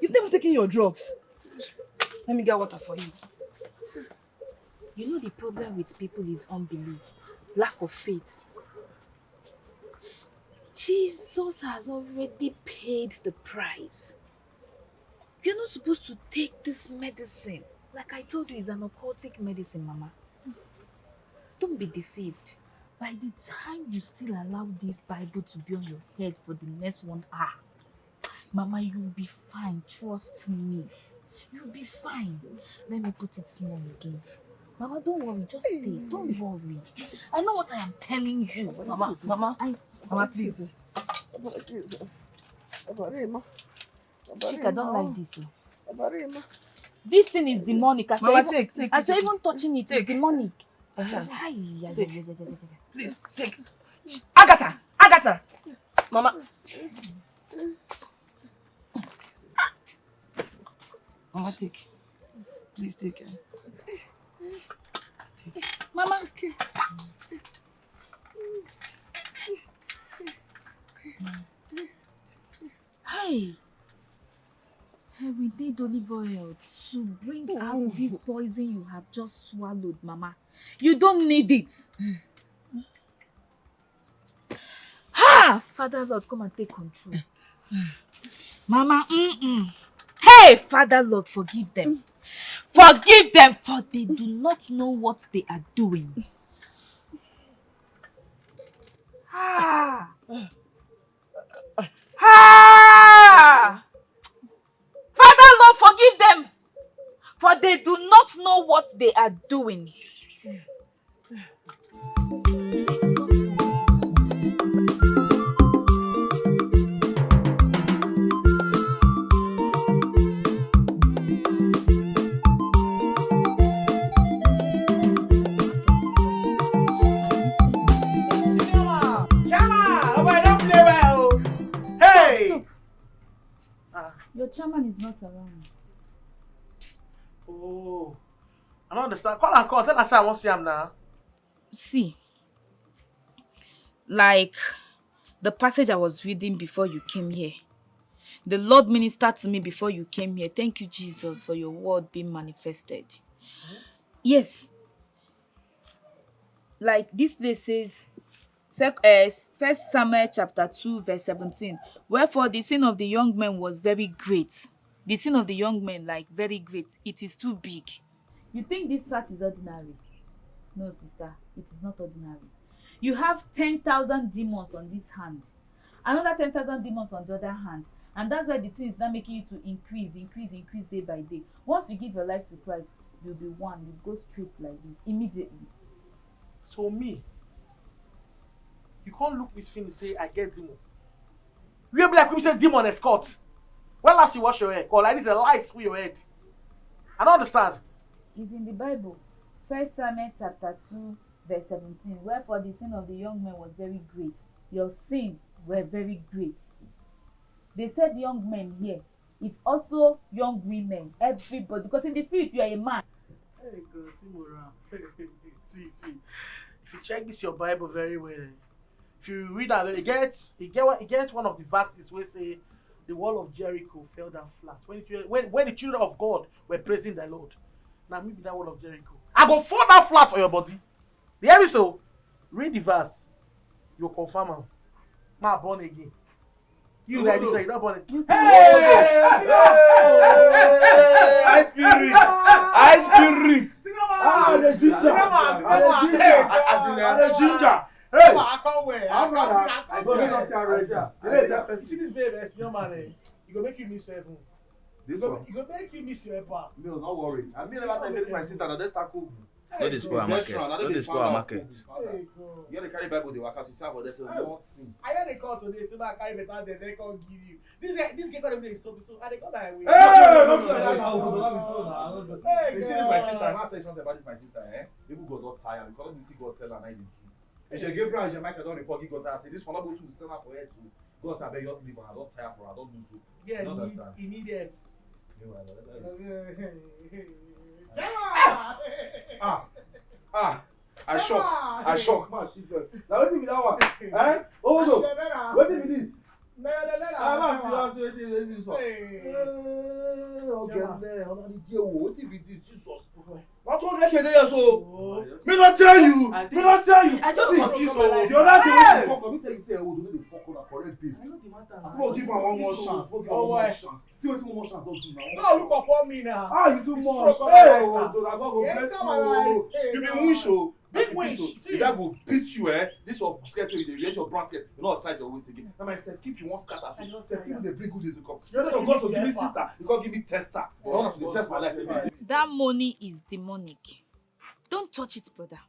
You've never taken your drugs. Let me get water for you. You know the problem with people is unbelief, lack of faith. Jesus has already paid the price. You're not supposed to take this medicine. Like I told you, it's an occultic medicine, Mama. Don't be deceived. By the time you still allow this Bible to be on your head for the next 1 hour, Mama, you'll be fine. Trust me. You'll be fine. Let me put it small again. Mama, don't worry. Just stay. Don't worry. I know what I am telling you. Mama, Jesus. Mama, please. Jesus. Chika, don't like this. This thing is demonic. As Mama, you're take. even touching it, it's demonic. Please, take. Agatha! Mama. Mama, take. Please take. Mama. Hey, we need olive oil to bring out this poison you have just swallowed, Mama. You don't need it. Father Lord, come and take control. Mama, Hey, Father Lord, forgive them. Forgive them, for they do not know what they are doing. Father Lord, forgive them, for they do not know what they are doing. Your chairman is not around. Oh, I don't understand. Call and call. Tell us I won't see him now. See, like the passage I was reading before you came here. The Lord ministered to me before you came here. Thank you, Jesus, for your word being manifested. Yes. Like this place says, 1 Samuel chapter 2 verse 17. Wherefore the sin of the young men was very great. The sin of the young men, like very great. It is too big. You think this fact is ordinary? No, sister. It is not ordinary. You have 10,000 demons on this hand. Another 10,000 demons on the other hand. And that's why the thing is not making you to increase day by day. Once you give your life to Christ, you'll be one. You go straight like this immediately. So me, you can't look this film and say, I get demon. You be like we say demon escort. When last you wash your hair? Call like this a light through your head. I don't understand. It's in the Bible. 1 Samuel chapter 2 verse 17. Wherefore the sin of the young men was very great. Your sin were very great. They said young men here. It's also young women. Everybody. Because in the spirit you are a man. Hey, go see more around. See. If you check this your Bible very well, if you read that, it gets one of the verses where say the wall of Jericho fell down flat. When the children of God were praising the Lord. Now maybe that wall of Jericho. I go fall down flat on your body. You hear me so? Read the verse. You'll confirm am. Ma born again. You like this, you're not born again. High spirits! High spirits! The ginger! Hey! See this baby, your man, he go make you miss heaven. He go make you miss your bar. No, don't worry. I mean, never tell you this my sister, now let's start cool. No dey spoil our market. No dey spoil our market. You dey carry Bible, dey work out, you serve for this nothing. I hear they call today, so I carry better than they can't give you. This guy can't even so I they call that way. Hey, don't do that now. You see this my sister, I'm not tell you something about this my sister, eh? People go not tired because you think God tell her 92. And she gave branch, Michael don't report, he got her, say this one not go to stand up for her too. God I beg you not leave her, I don't tire for her, I don't do so. Yeah, you need them. I shock. Man, she's good. Now what be that one? Eh? Oh no. What be this? I see this one. Okay, there. What be this? Jesus. What one make you there so? Me not tell you. I just see, confused. the other day when she fuck up, me tell you say, oh, do they fuck up correct base. I know the matter. I suppose give her one more chance. Give her one more chance. See what one more chance don't do now. No, look upon me now. Ah, you too It's much. stroke of Hey, my life oh, now. God go Yeah, bless it's my life. you. Hey, You be no. wish, oh. Big wish. The guy go beat you, eh? This your skirt, you dey wear your brown skirt. You know what size your waist again. Now my set keep you one scatter. Set people dey bring good days to come. You know God to give me sister. You can't give me tester. I want to test my life every day. That money is demonic. Don't touch it, brother.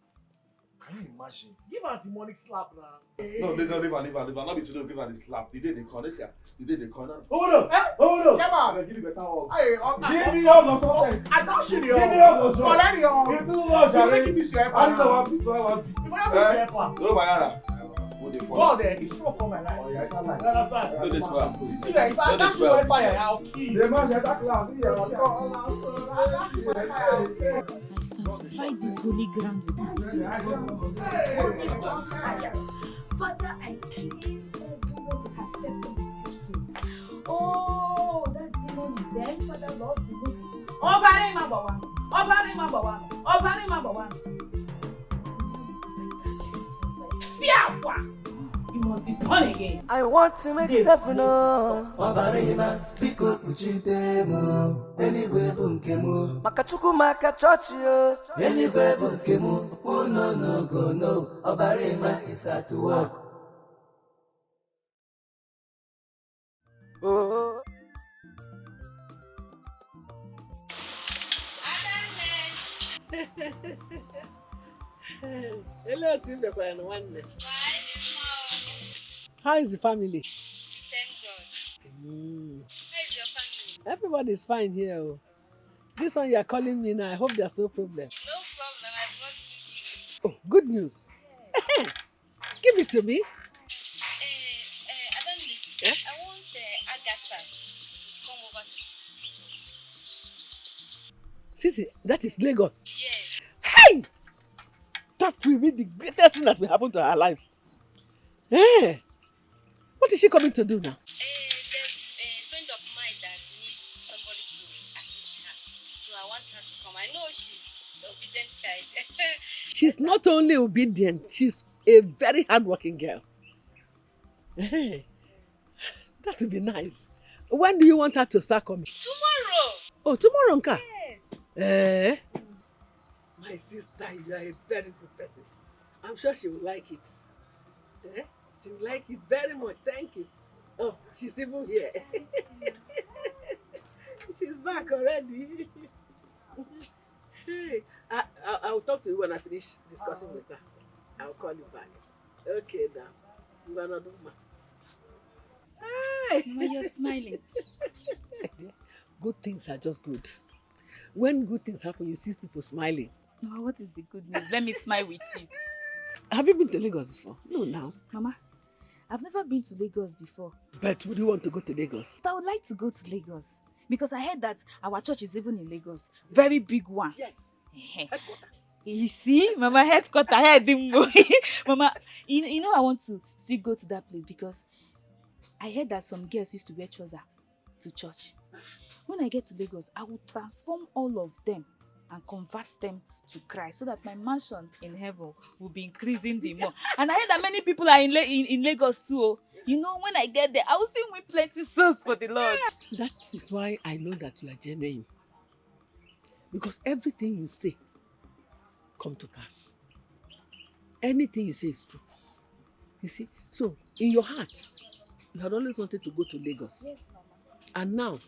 Can you imagine? Give her a demonic slap now. No, leave her. Not be today, give her the slap. The day they call, this year. The day they call. Hold on. Come on. Give me better hug. Hey, Give me hug or something. I don't shoot you. Give me hug or something. Already, It's too much, you're Jerry. making me swear. I don't know what this one. If I have to swear, No, Mayara. God, it's true upon my life. Oh, yeah, it's a lie. You understand? No, this one. You see, if I dash you one fire, I'll kill. The man enter class. I sanctify this holy ground with fire. Father, I cleanse everyone who has stepped into this place. Oh, that demon is there. Father, Lord, remove it. Obare Mabawan. Obare Mabawan. Obare Mabawan. You must be born again. I want to make heaven know. Obarima, biko uchidemo. Anywhere bunkemo. Makachuku makachochi. Anywhere bunkemo. Oh no go no. Obarima is at work. Oh. Hello, Tim. How is the family? Thank God. How is your family? Everybody's fine here. Oh. This one you are calling me now. I hope there's no problem. No problem. I brought Oh, good news. Yes. Give it to me. I want Agatha to come over to the City, that is Lagos. Yes. Hey! That will be the greatest thing that will happen to her life. Hey! What is she coming to do now? There's a friend of mine that needs somebody to assist her. So I want her to come. I know she's an obedient child. She's not only obedient, she's a very hardworking girl. Hey, that would be nice. When do you want her to start coming? Tomorrow. Oh, tomorrow, Nka? Yes. My sister, you are a very good person. I'm sure she will like it. She will like it very much. Thank you. Oh, she's even here. She's back already. Hey, I'll talk to you when I finish discussing with her. I'll call you back. Okay, now. You are not woman. Hey! Mama, you're smiling. Good things are just good. When good things happen, you see people smiling. Oh, what is the good news? Let me smile with you. Have you been to Lagos before? No, now. Mama, I've never been to Lagos before. But would you want to go to Lagos? But I would like to go to Lagos because I heard that our church is even in Lagos. Very big one. Yes. You see, Mama, headquarter, Mama, you know I want to still go to that place because I heard that some girls used to wear trousers to church. When I get to Lagos, I will transform all of them and convert them to Christ so that my mansion in heaven will be increasing the more. And I heard that many people are in Lagos too. Oh. You know, when I get there, I will still win plenty souls for the Lord. That is why I know that you are genuine. Because everything you say come to pass. Anything you say is true. You see? So, in your heart, you had always wanted to go to Lagos. Yes, Mama. And now,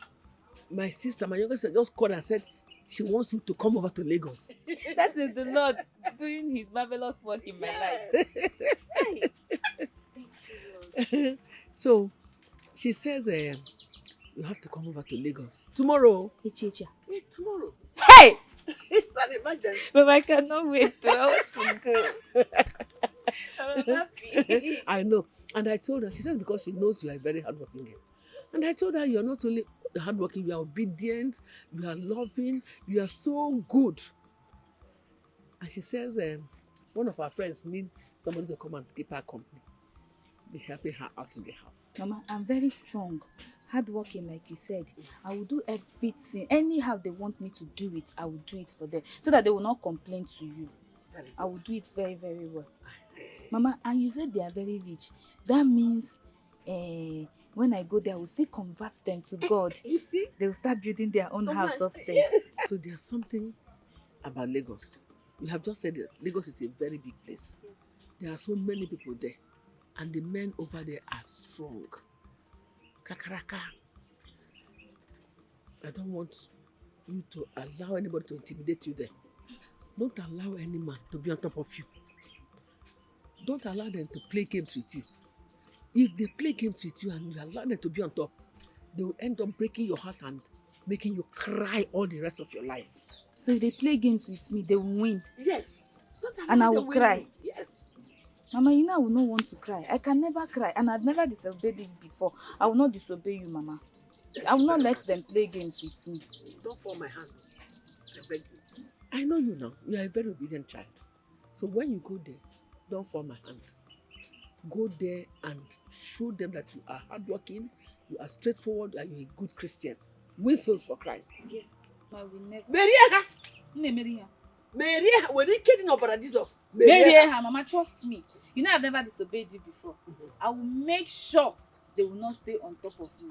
my sister, my younger sister, just called and said she wants you to come over to Lagos. That is the Lord doing his marvelous work in my life. Hey. Thank you, Lord. So, she says you have to come over to Lagos. Tomorrow. Yeah, tomorrow. Hey! It's an emergency. But I cannot wait. I want to go. I'm happy. I know. And I told her, she said because she knows you are a very hardworking girl. And I told her you are not only hardworking, you are obedient, you are loving, you are so good. And she says one of our friends need somebody to come and keep her company. Be helping her out in the house. Mama, I'm very strong, hardworking, like you said. I will do everything. Anyhow they want me to do it, I will do it for them. So that they will not complain to you. I will do it very, very well. Mama, and you said they are very rich. That means when I go there, I will still convert them to God. You see? They will start building their own house upstairs. Yes. So there's something about Lagos. You have just said that Lagos is a very big place. There are so many people there. And the men over there are strong. Kakaraka. I don't want you to allow anybody to intimidate you there. Don't allow any man to be on top of you. Don't allow them to play games with you. If they play games with you and you allow them to be on top, they will end up breaking your heart and making you cry all the rest of your life. So if they play games with me, they will win. Yes. And I will cry. Yes. Mama, you know I will not want to cry. I can never cry, and I've never disobeyed it before. I will not disobey you, Mama. I will not let them play games with me. Don't fall my hand. I beg you. I know you now. You are a very obedient child. So when you go there, don't fall my hand. Go there and show them that you are hardworking, you are straightforward, and you're a good Christian. Win souls for Christ. Yes, I will never. Maria! Maria, we're not kidding about Jesus. Maria, Mama, trust me. You know I've never disobeyed you before. I will make sure they will not stay on top of me.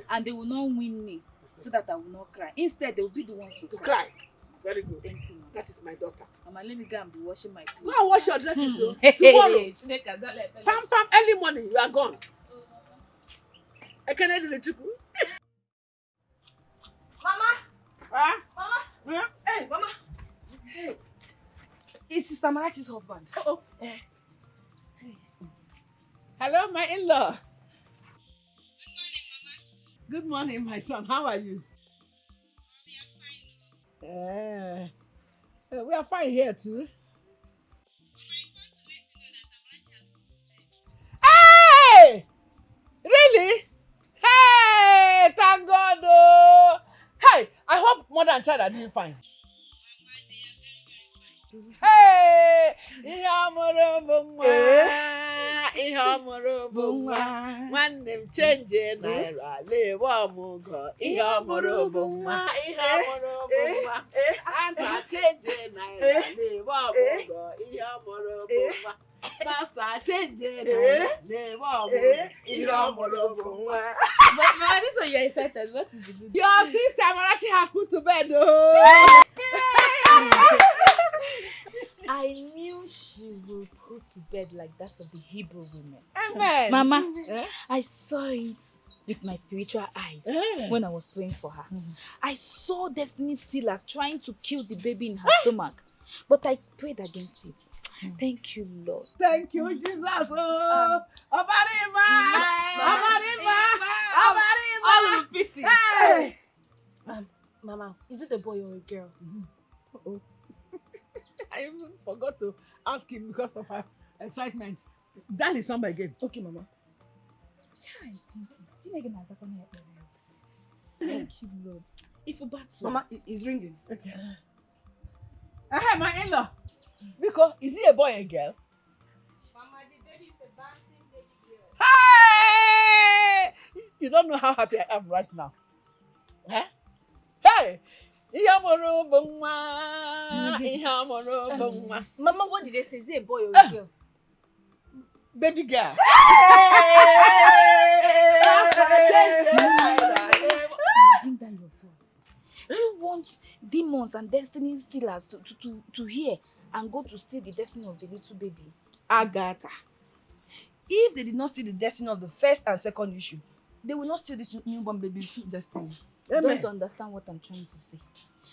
And they will not win me so that I will not cry. Instead, they will be the ones to cry. Very good. Thank you, Mama. That is my daughter. Mama, let me go and be washing my clothes. Go and wash your dresses. So. Tomorrow. Pam, early morning, you are gone. I can't do the chicken. Mama! Huh? Mama! Yeah? Hey, Mama! Hey! It's Sister Marachi's husband. Oh. Hey. Hello, my in-law. Good morning, my son. How are you? We are fine here too. Hey! Really? Hey! Thank God! Oh. Hey! I hope mother and child are doing fine. Hey! When them change naira, lewa mugo. Anta change naira, lewa mugo. Master change naira, lewa mugo. But Mama, this one you're excited. What is the good? Your sister Marachi has put to bed. Oh. I knew she will put to bed like that of the Hebrew women. Amen. Mama, I saw it with my spiritual eyes when I was praying for her. I saw destiny stealers trying to kill the baby in her stomach, but I prayed against it. Thank you, Lord. Thank you, Jesus. Oh, Obarima! All in pieces. Hey! Mama, is it a boy or a girl? Uh-oh. I even forgot to ask him because of her excitement. Dial his number again. Okay, Mama. Thank you, Lord. If you bat, Mama, it's ringing. Okay. Hey, my in-law. Because is he a boy or a girl? Mama, the baby is a bouncing baby girl. Hey! You don't know how happy I am right now. Huh? Hey! Mama, what did they say? Is it a boy or a girl? Baby girl. Bring down your voice. Do you want demons and destiny stealers to hear and go to steal the destiny of the little baby? Agatha, if they did not steal the destiny of the first and second issue, they will not steal this newborn baby's destiny. Don't understand what I'm trying to say.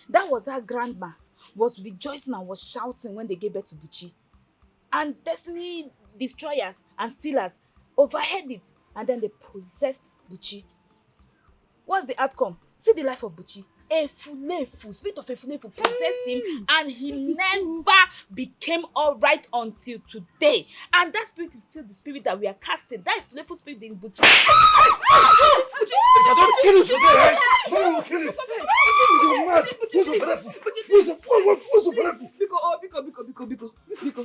That was her grandma was rejoicing and was shouting when they gave birth to Buchi. And destiny destroyers and stealers overheard it and then they possessed Buchi. What's the outcome? See the life of Buchi. Efulefu, spirit of Efulefu possessed him and he never became alright until today. And that spirit is still the spirit that we are casting. That Efulefu spirit in Buchi. If I don't kill you today, right? I will kill you. You're mad. Who's the Biko.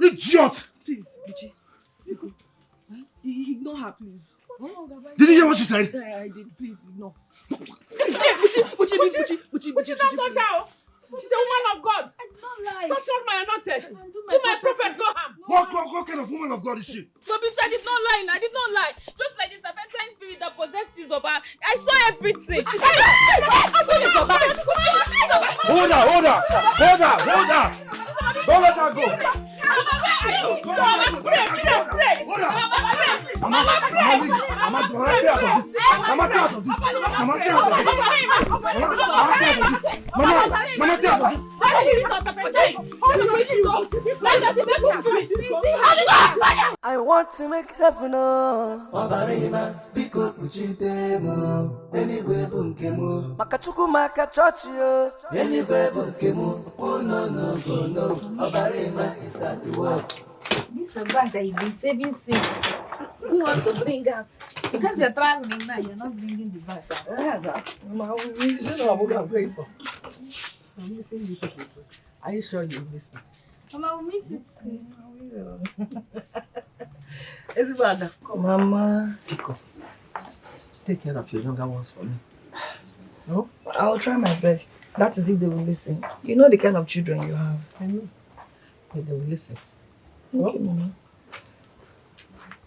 Idiot! Please, Buchi. Biko. Ignore her, please. Did you hear what she said? I did. Please ignore. Buchi, don't touch her. She's a woman of God. I did not lie. Touch not my anointed. Do my prophet no harm. What kind of woman of God is she? But bitch, I did not lie. I did not lie. Just like the serpentine spirit that possessed Chizoba. I saw everything. Hold her. Don't let her go. I want to make heaven Wabarima, Biko Uchitemu, anywhere bunkemu, Makachuku Maka Church, anywhere bunkemu, oh no, go no, Wabarima is at work. This is a bag that you've been saving since. You want to bring out? Because you're traveling now, you're not bringing the bag out. Mama, you know what I'm going for. I'm missing you people too. Are you sure you miss me? Mama, we miss it. Ezibada. Mama. Pico, take care of your younger ones for me. No? I'll try my best. That is if they will listen. You know the kind of children you have. I know. But they will listen. Okay, Mama.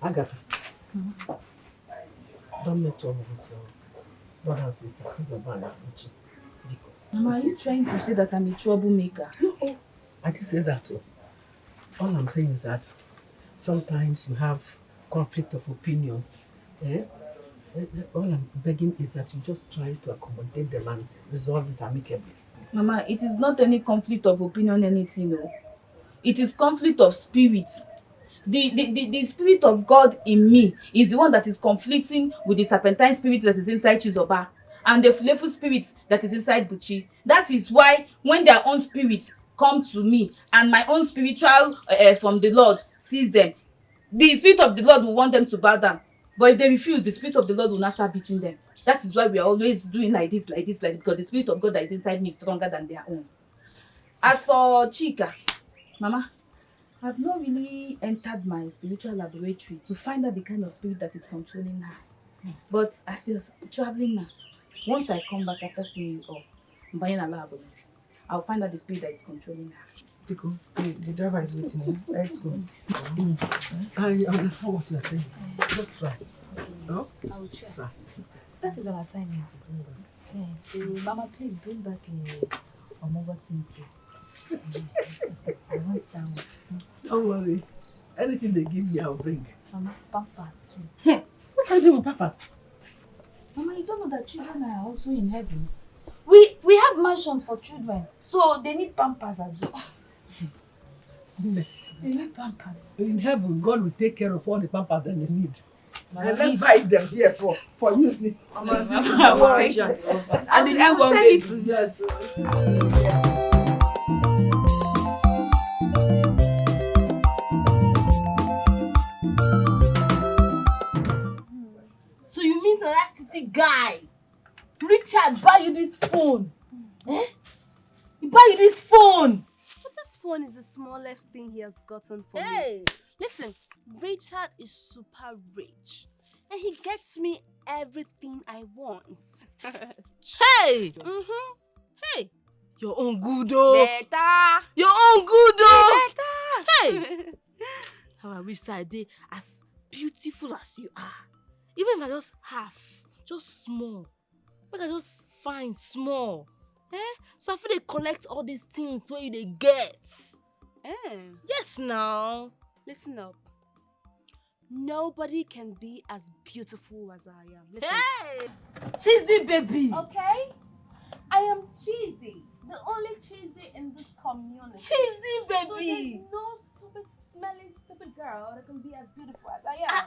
Agatha. Don't make trouble with your brother and sister. This is a band. Mama, are you trying to say that I'm a troublemaker? No. I didn't say that too. All I'm saying is that sometimes you have conflict of opinion. All I'm begging is that you just try to accommodate them and resolve it amicably. Mama, it is not any conflict of opinion, anything, no. It is conflict of spirit. The spirit of God in me is the one that is conflicting with the serpentine spirit that is inside Chizoba and the playful spirit that is inside Buchi. That is why when their own spirit come to me and my own spiritual from the Lord sees them, the spirit of the Lord will want them to bow down. But if they refuse, the spirit of the Lord will not start beating them. That is why we are always doing like this, because the spirit of God that is inside me is stronger than their own. As for Chika, Mama, I've not really entered my spiritual laboratory to find out the kind of spirit that is controlling her. But as you're traveling now, once I come back after seeing you all, I'll find out the spirit that is controlling her. Pico, the driver is waiting here. Let's go. I understand what you are saying. Just try. No? I will try. Try. That is our assignment. Yeah. Mama, please bring back a Omova things. I want that one. Don't worry. Anything they give me, I'll bring. Mama, Pampers too. What are you doing with Pampers? Mama, you don't know that children are also in heaven. We have mansions for children, so they need Pampers as well. They need Pampers. In heaven, God will take care of all the Pampers that they need. Mama, and let's buy them here for using. Mama, this is our husband. And the new one send it to you. So you mean that city guy, Richard, buy you this phone? Eh? He buy you this phone? But this phone is the smallest thing he has gotten for Hey! me. Listen, Richard is super rich. And he gets me everything I want. Hey! Mm-hmm. Hey! Your own good oh. Better! Your own good oh. Better! Hey! How I wish I did as beautiful as you are. Even if I just half, just small. Make I just find small. So I feel they collect all these things where they get. Yes now. Listen up. Nobody can be as beautiful as I am. Listen. Hey! Cheesy baby. Okay? I am cheesy. The only cheesy in this community. Cheesy baby. So there's no stupid, smelling, stupid girl that can be as beautiful as I am.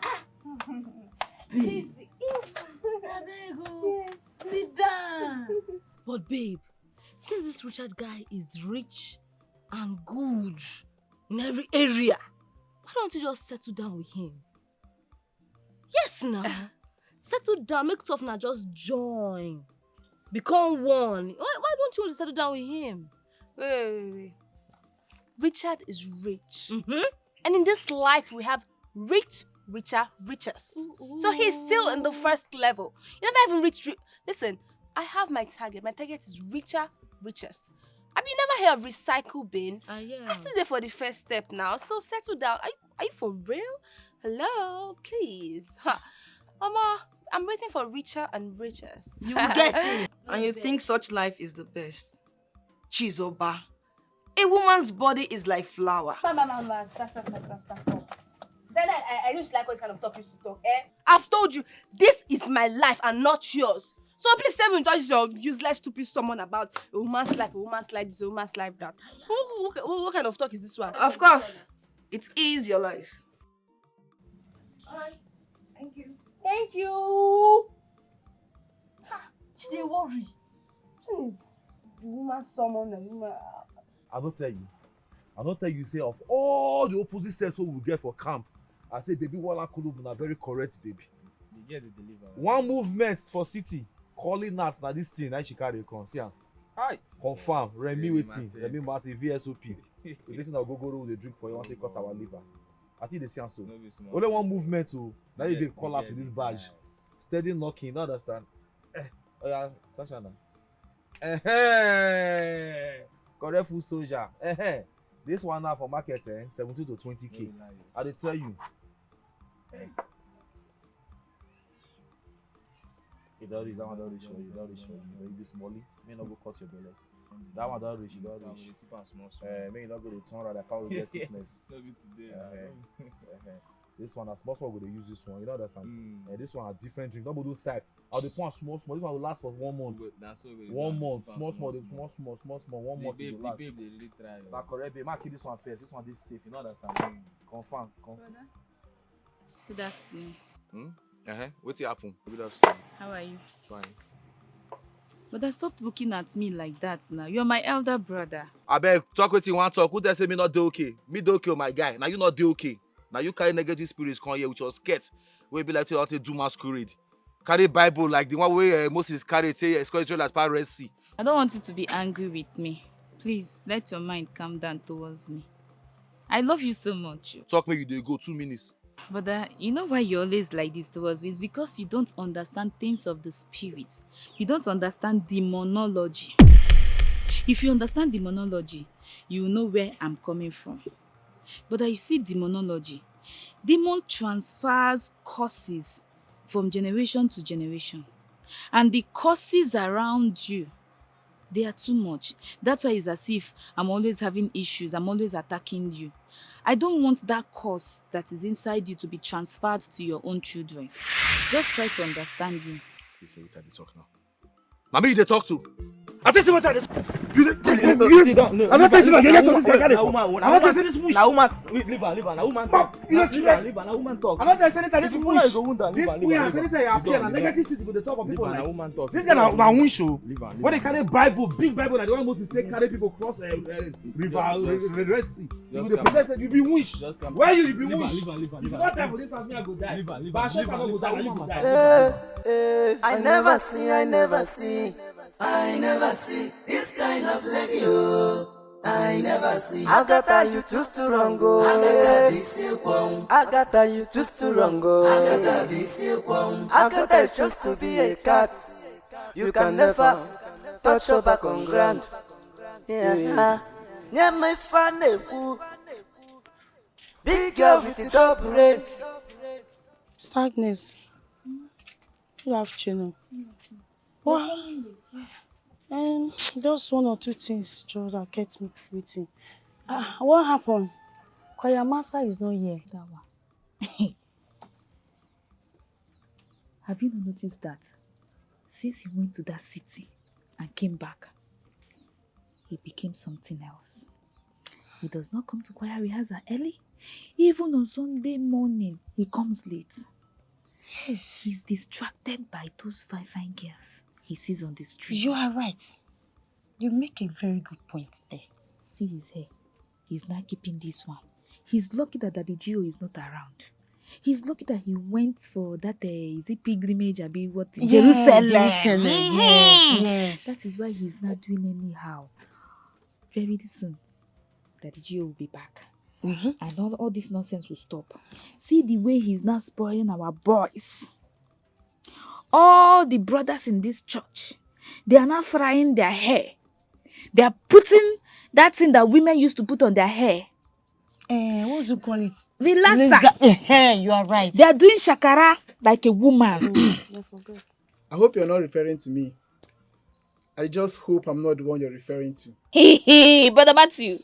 Cheesy. There you go. Yes. Sit down. But babe, since this Richard guy is rich and good in every area, why don't you just settle down with him? Yes now. Settle down, make tough now, just join. Become one. Why don't you want to settle down with him? Wait. Richard is rich. And in this life we have rich, richer, richest. Ooh. So he's still in the first level. You never even reached... Listen, I have my target. My target is richer, richest. Have you never heard of recycle bin? Yeah. I'm still there for the first step now, so settle down. Are you for real? Hello, please. Mama, I'm waiting for richer and richer. You will get it. And you think such life is the best. Chizoba. A woman's body is like flour. Mama, stop. I just like what kind of talk you used to talk, eh? I've told you, this is my life and not yours. So please tell me touch your useless, stupid someone about a woman's life this, a woman's life that. What kind of talk is this one? Of course. It is your life. Alright. Thank you. Thank you. She dey worry. The woman someone and woman. I don't tell you, say of all the opposite sex we will get for camp, I say baby Wala Kulub na very correct baby. They get the deliver. One movement for city, calling us na this thing, na she carry come. See am. Hi. Confirm, Remy waiting, Remy Martin, VSOP. We listen to Gogoro, they drink for you, want to cut our liver. I think they see am so. Only one movement to, now you dey call out to this badge. Steady knocking, you understand? Oh yeah, Sasha na. Correct full soldier. This one now for market, 17 to 20K. I dey tell you. That one don't reach for you. You be smally, may not go cut your belly. That one don't reach, you don't reach. May you not go to turn around, I found with sickness. This one, a small will they use this one, you know what I'm saying? This one a different drink, not those type. I'll pour small. This one will last for 1 month. 1 month, small, 1 month. The babe, they really try. Now correct, babe, keep this one first. This one is safe, you know what I'm saying? Confirm. Good afternoon. What's happen? Good afternoon. How are you? Fine. But stop looking at me like that now. You're my elder brother. I beg, talk with you one talk. Who tell say me not do okay? Me do okay, my guy. Now you not do okay. Now you carry negative spirits come here with your skirts. We be like to do masquerade. Carry Bible like the one way Moses carried, say escort Israel as far as sea. I don't want you to be angry with me. Please, let your mind calm down towards me. I love you so much. Talk me, you dey go 2 minutes. But you know why you're always like this towards me? It's because you don't understand things of the spirit. You don't understand demonology. If you understand demonology, you know where I'm coming from. But you see demonology. Demon transfers curses from generation to generation. And the curses around you, they are too much. That's why it's as if I'm always having issues. I'm always attacking you. I don't want that curse that is inside you to be transferred to your own children. Just try to understand me. See what I talk now. Now me you dey talk to. I tell you what I dey. I'm not telling you. Yes, this guy. I'm not telling this bush. Na woman, leave her. Na woman talk. Leave her. Na woman talk. I'm not telling this bush. This we are saying that you appear na negative things go dey talk of people like. Na woman talk. This guy na win show. When they carry Bible, big Bible, like the one Moses say carry people cross river, Red Sea. You dey pretend say you be wish. Why you be wish? If you not time for this house, me I go die. But I sure I no go die. You go die. I never see this kind of lady, oh. I never see. Agatha, you too strong, oh. Agatha, this you won't. Agatha, you too strong, oh. Agatha, this you won't. Agatha, chose to be a cat. You can never touch your back on ground. Yeah, my funny boo. Big girl with the double brain. Agnes, good afternoon. What? Just 1 or 2 things, Joe, that kept me waiting. What happened? Choir master is not here. That one. Have you not noticed that since he went to that city and came back, he became something else? He does not come to choir rehearsal early. Even on Sunday morning, he comes late. Yes. He's distracted by those fine girls he sees on the street. You are right. You make a very good point there. See his hair. He's not keeping this one. He's lucky that Daddy Gio is not around. He's lucky that he went for that, is it pilgrimage, what? Yeah, Jerusalem. Mm-hmm. Yes. That is why he's not doing anyhow. Very soon, Daddy Gio will be back. Mm-hmm. And all this nonsense will stop. See the way he's not spoiling our boys. All the brothers in this church, they are not frying their hair. They are putting that thing that women used to put on their hair. What do you call it? Relaxer. You are right. They are doing shakara like a woman. I hope you're not referring to me. I just hope I'm not the one you're referring to. Brother Matthew,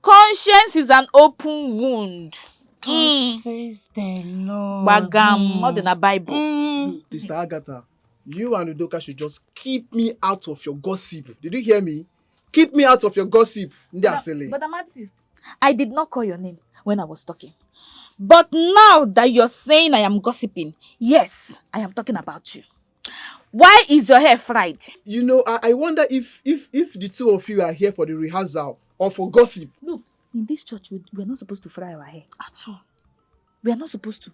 conscience is an open wound. Says the Lord. Bagam, not in the Bible. Sister Agatha, you and Udoka should just keep me out of your gossip. Did you hear me? Keep me out of your gossip. Brother Matthew, I did not call your name when I was talking. But now that you're saying I am gossiping, yes, I am talking about you. Why is your hair fried? You know, I wonder if the two of you are here for the rehearsal or for gossip. Look, in this church, we're not supposed to fry our hair. At all. We are not supposed to.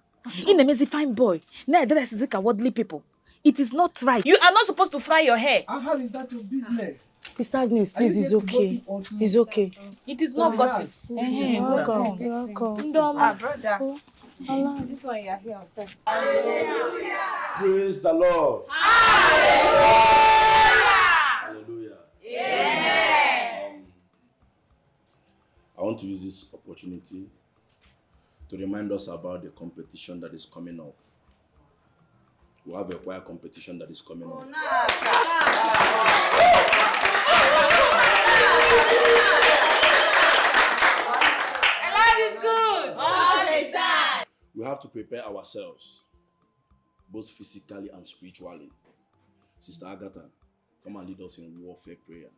In a messy fine boy. Neither is like worldly people. It is not right. You are not supposed to fry your hair. And how is that your business? Mr. Agnes, please, it's okay. It's okay. It is not gossip. Welcome. Brother. This one you are here on time. Praise the Lord. Hallelujah. Hallelujah. I want to use this opportunity to remind us about the competition that is coming up. We have a choir competition that is coming up. Life is good. All the time. We have to prepare ourselves, both physically and spiritually. Sister Agatha, come and lead us in warfare prayer.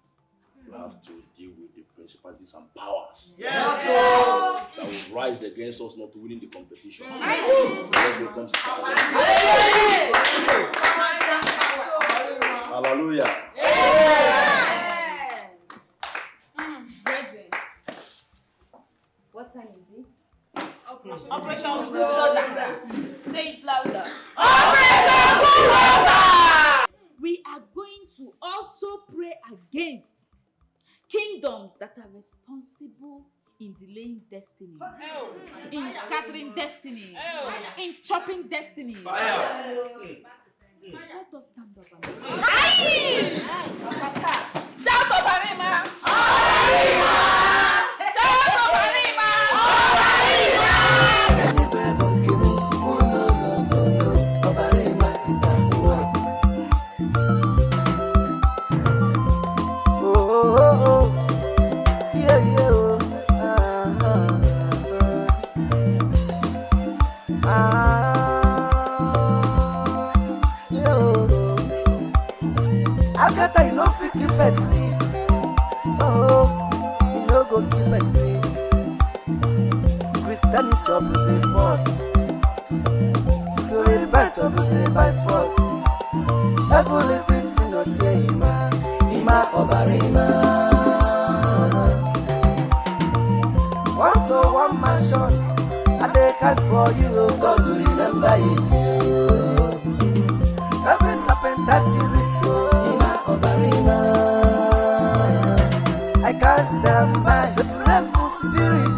We have to deal with the principalities and powers that will rise against us not winning the competition. Let's welcome Sister Agatha. Hallelujah. Brethren, what time is it? Operation Bulldozer. Say it louder. Operation Bulldozer! We are going to also pray against kingdoms that are responsible in delaying destiny, in scattering destiny, in chopping destiny. Let us stand up and Shout up, Arima! Shout up, Arima! Agatha, you know fit keep person. Oh, you know go keep person. Christianity obuse force. To rebel obuse by force. Everything to no ima obarima. One soul, one man shot. I dey count for you, God to remember it. Every serpent has spirit. I cast them by the fearful spirit,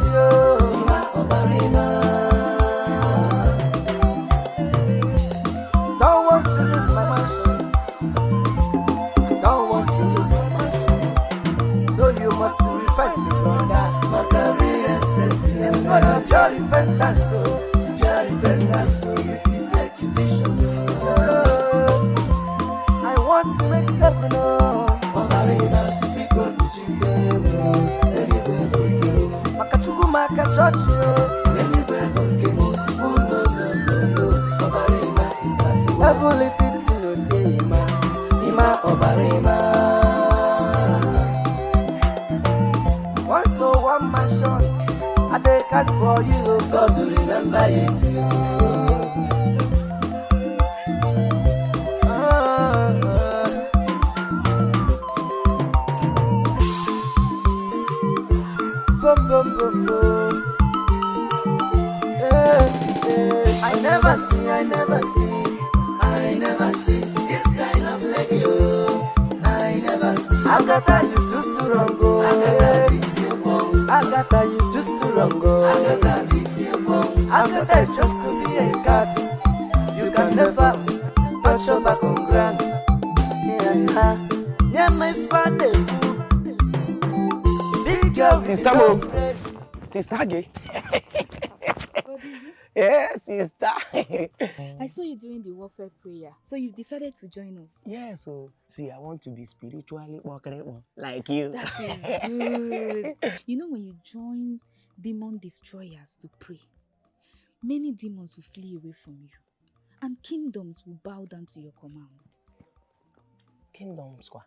Don't want to lose my mansion. I don't want to lose my mansion. So you must repent, brother. My career estate is not your repentance, so your repentance, so it's a fake vision. I want to make heaven, Maka church anywhere but Kemo. Oh no, Obarima is at work. Everything to no Ima Obarima. One soul, one mansion. I dey count for you, God to remember it. I never see this kind of like you. I never see. Agatha, you just too wrong, go. Agatha, you just too wrong, go. Agatha is just to be a cat. You can never touch your back on ground. Yeah. Yeah, my father. Big girl. Sister Mom. Sister gay. Yes, sister. I saw you doing the warfare prayer, so you've decided to join us. Yeah, so see, I want to be spiritually walking like you. That is good. You know, when you join demon destroyers to pray, many demons will flee away from you, and kingdoms will bow down to your command. Kingdoms, quoi?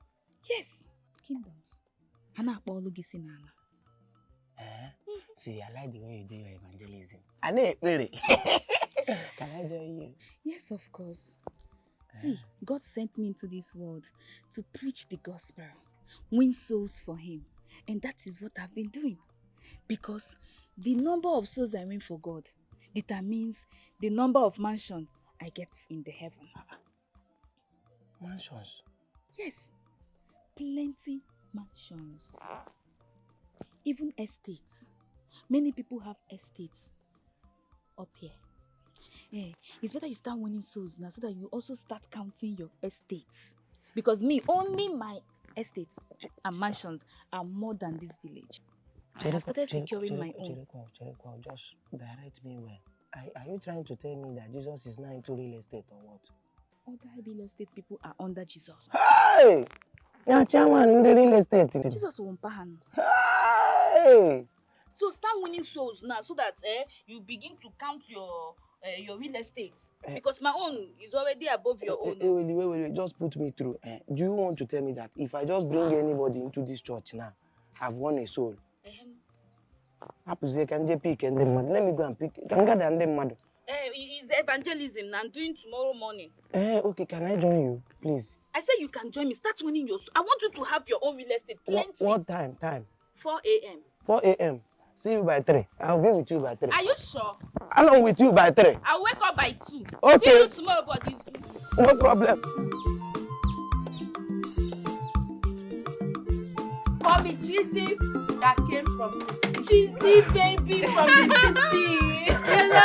Yes, kingdoms. See, I like the way you do your evangelism. I know really. Can I join you? Yes, of course. See, God sent me into this world to preach the gospel, win souls for Him. And that is what I've been doing. Because the number of souls I win for God determines the number of mansions I get in the heaven. Mansions? Yes, plenty mansions. Even estates. Many people have estates up here. It's better you start winning souls now so that you also start counting your estates. Because only my estates and mansions are more than this village. I have started securing my own. Just direct me well. Are you trying to tell me that Jesus is not into real estate or what? Other real estate people are under Jesus. Hey! You're chairman in the real estate. Jesus won't pay. Hey! So start winning souls now so that you begin to count your real estate. Because my own is already above your own. Wait, just put me through. Do you want to tell me that if I just bring anybody into this church now, I've won a soul? Let me go and pick. Can them mad? It's evangelism I'm doing tomorrow morning. Okay, can I join you, please? I said you can join me. Start winning your soul. I want you to have your own real estate. Plenty. What time? 4 a.m. 4 a.m. See you by 3. I'll be with you by 3. Are you sure? Along with you by 3. I'll wake up by 2. Okay. See you tomorrow, buddies. No problem. Call me Cheesy that came from the city. Cheesy baby from the city. Hello.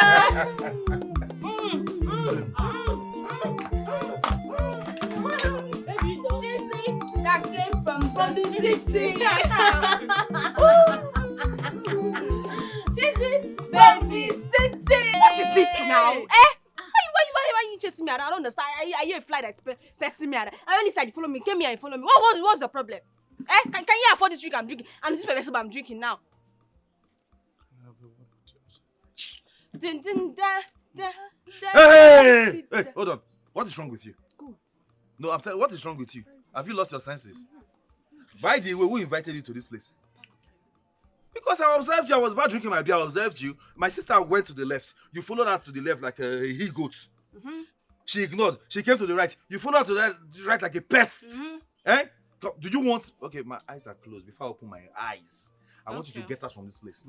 Cheesy that came from the city. Cheesy from the city. What is it now? Why you chasing me around? I don't understand. Are you a fly that's pesting me around? I only said you follow me. Came here and follow me. What's the problem? Can you afford this drink I'm drinking? And this paper soup I'm drinking now. Hey, hold on. What is wrong with you? No, I'm telling you, what is wrong with you? Have you lost your senses? By the way, who invited you to this place? Because I observed you. I was about drinking my beer. I observed you. My sister went to the left. You followed her to the left like a he-goat. She ignored. She came to the right. You followed her to the right like a pest. Do you want... Okay, my eyes are closed. Before I open my eyes, I want you to get us from this place.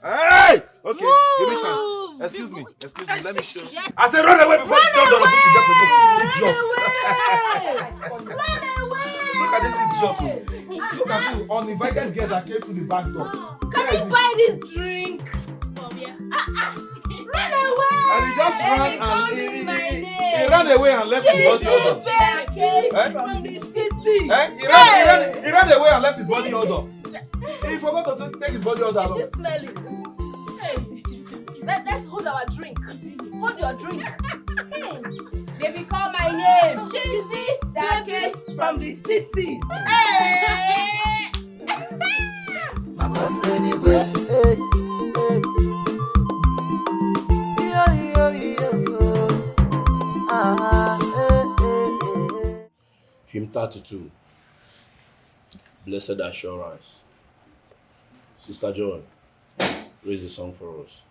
Hey! Okay, give me a chance. Excuse me. Let me show you. Yes. I said run away before the door of which you get Run away! Look at this idiot. Look at you, uninvited guests that came through the back door. Can you buy this drink? Run away! And he just ran and he ran away and left his body odor. From the city. He ran away and left his body odor. He forgot to take his body odor. It is smelling. Hey. Let's hold our drink. Hold your drink. Baby, call my name. Cheesy that came from the city. Hey. Hymn 32. Blessed Assurance. Sister Joy, raise the song for us.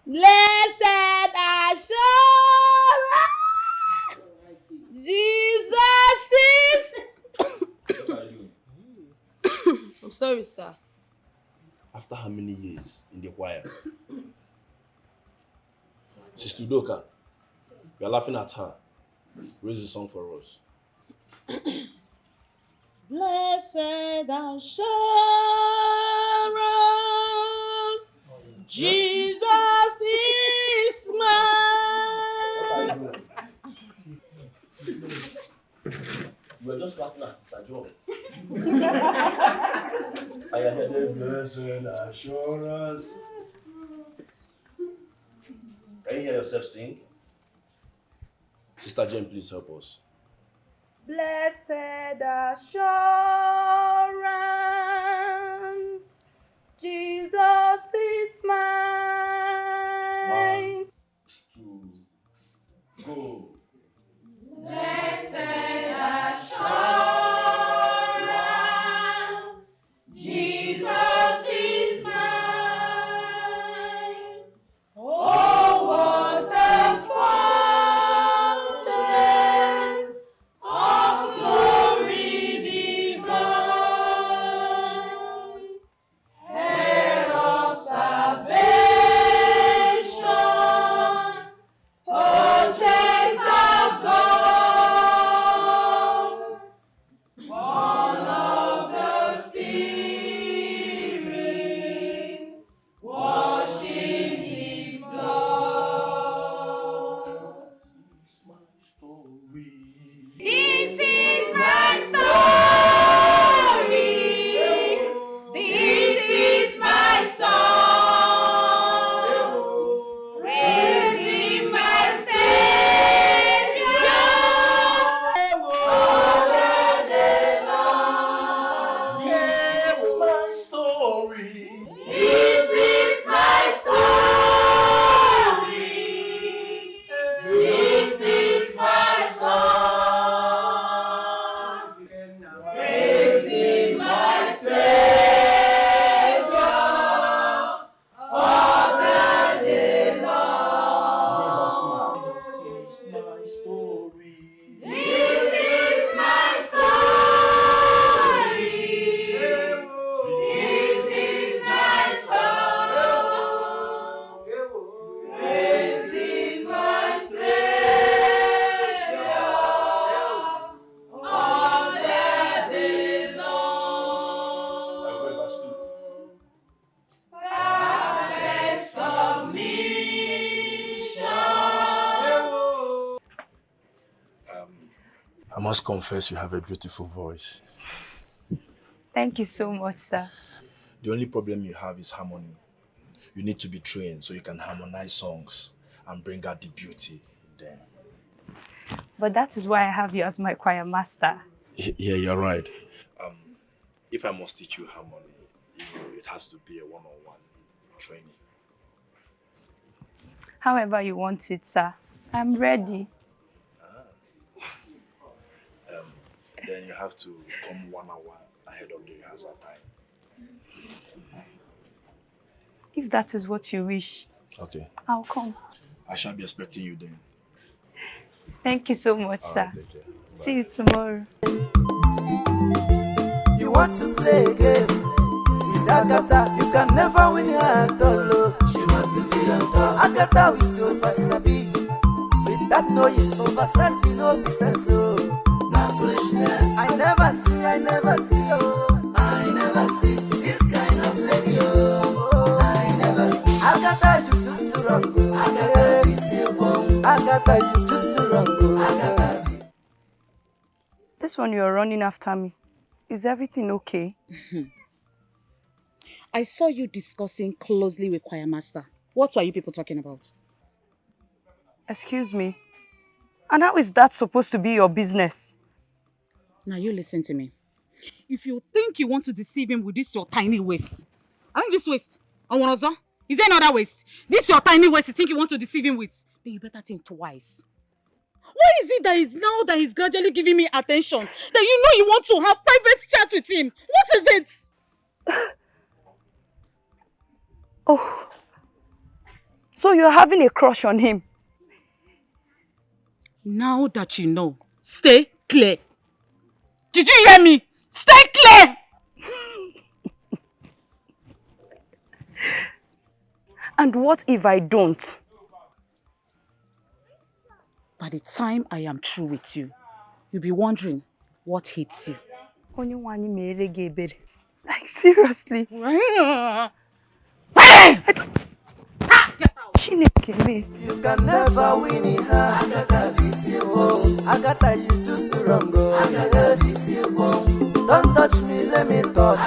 Blessed assurance, Jesus is. I'm sorry, sir. After how many years in the choir? Sister Doka, you are laughing at her. Raise the song for us. Blessed assurance, Jesus is mine. just laughing at Sister John. I am the blessed assurance. Can you hear yourself sing? Sister Jane, please help us. Blessed assurance, Jesus is mine. 1, 2, go. Blessed assurance, Jesus is mine. Oh, what a fastness of glory divine, heir of salvation, purchase of God, born of the Spirit, washed in His blood. This is my story. This is my song. Praising my Savior all the day long. This is my story. This is my story. This is my song. Praising my Savior all the day long. This is my story. This is my story. This is my song. Praising my Savior all the day long. Perfect submission. I must confess you have a beautiful voice. Thank you so much, sir. The only problem you have is harmony. You need to be trained so you can harmonize songs and bring out the beauty in them. But that is why I have you as my choir master. Yeah, you're right. If I must teach you harmony, it has to be a one-on-one training. However you want it, sir. I'm ready. Then you have to come 1 hour ahead of the rehearsal time. If that is what you wish, Okay. I'll come. I shall be expecting you then. Thank you so much, All sir. right, take care. See you tomorrow. You want to play a game with Agatha, you can never win her at all. She wants to be on top. Agatha with over sabi, with that knowing over sassy no be sense. Now foolishness. I never see, oh, I never see this kind of lady. Oh, I never see. Agatha, you too strong. Agatha, be safe. Agatha, you too strong. Agatha. This one you're running after me. Is everything okay? I saw you discussing closely with choir master. What were you people talking about? Excuse me. And how is that supposed to be your business? Now you listen to me. If you think you want to deceive him with this your tiny waist, I think this waist, Awonozo, is there another waist? This your tiny waist you think you want to deceive him with? Then you better think twice. Why is it that is now that he's gradually giving me attention? That you know you want to have private chat with him? What is it? Oh, so you're having a crush on him? Now that you know, stay clear. Did you hear me? Stay clear! And what if I don't? By the time I am through with you, you'll be wondering what hits you. Like seriously? You can never win her. Agatha, this you. Agatha, you too strong. Agatha, this touch me, let me touch.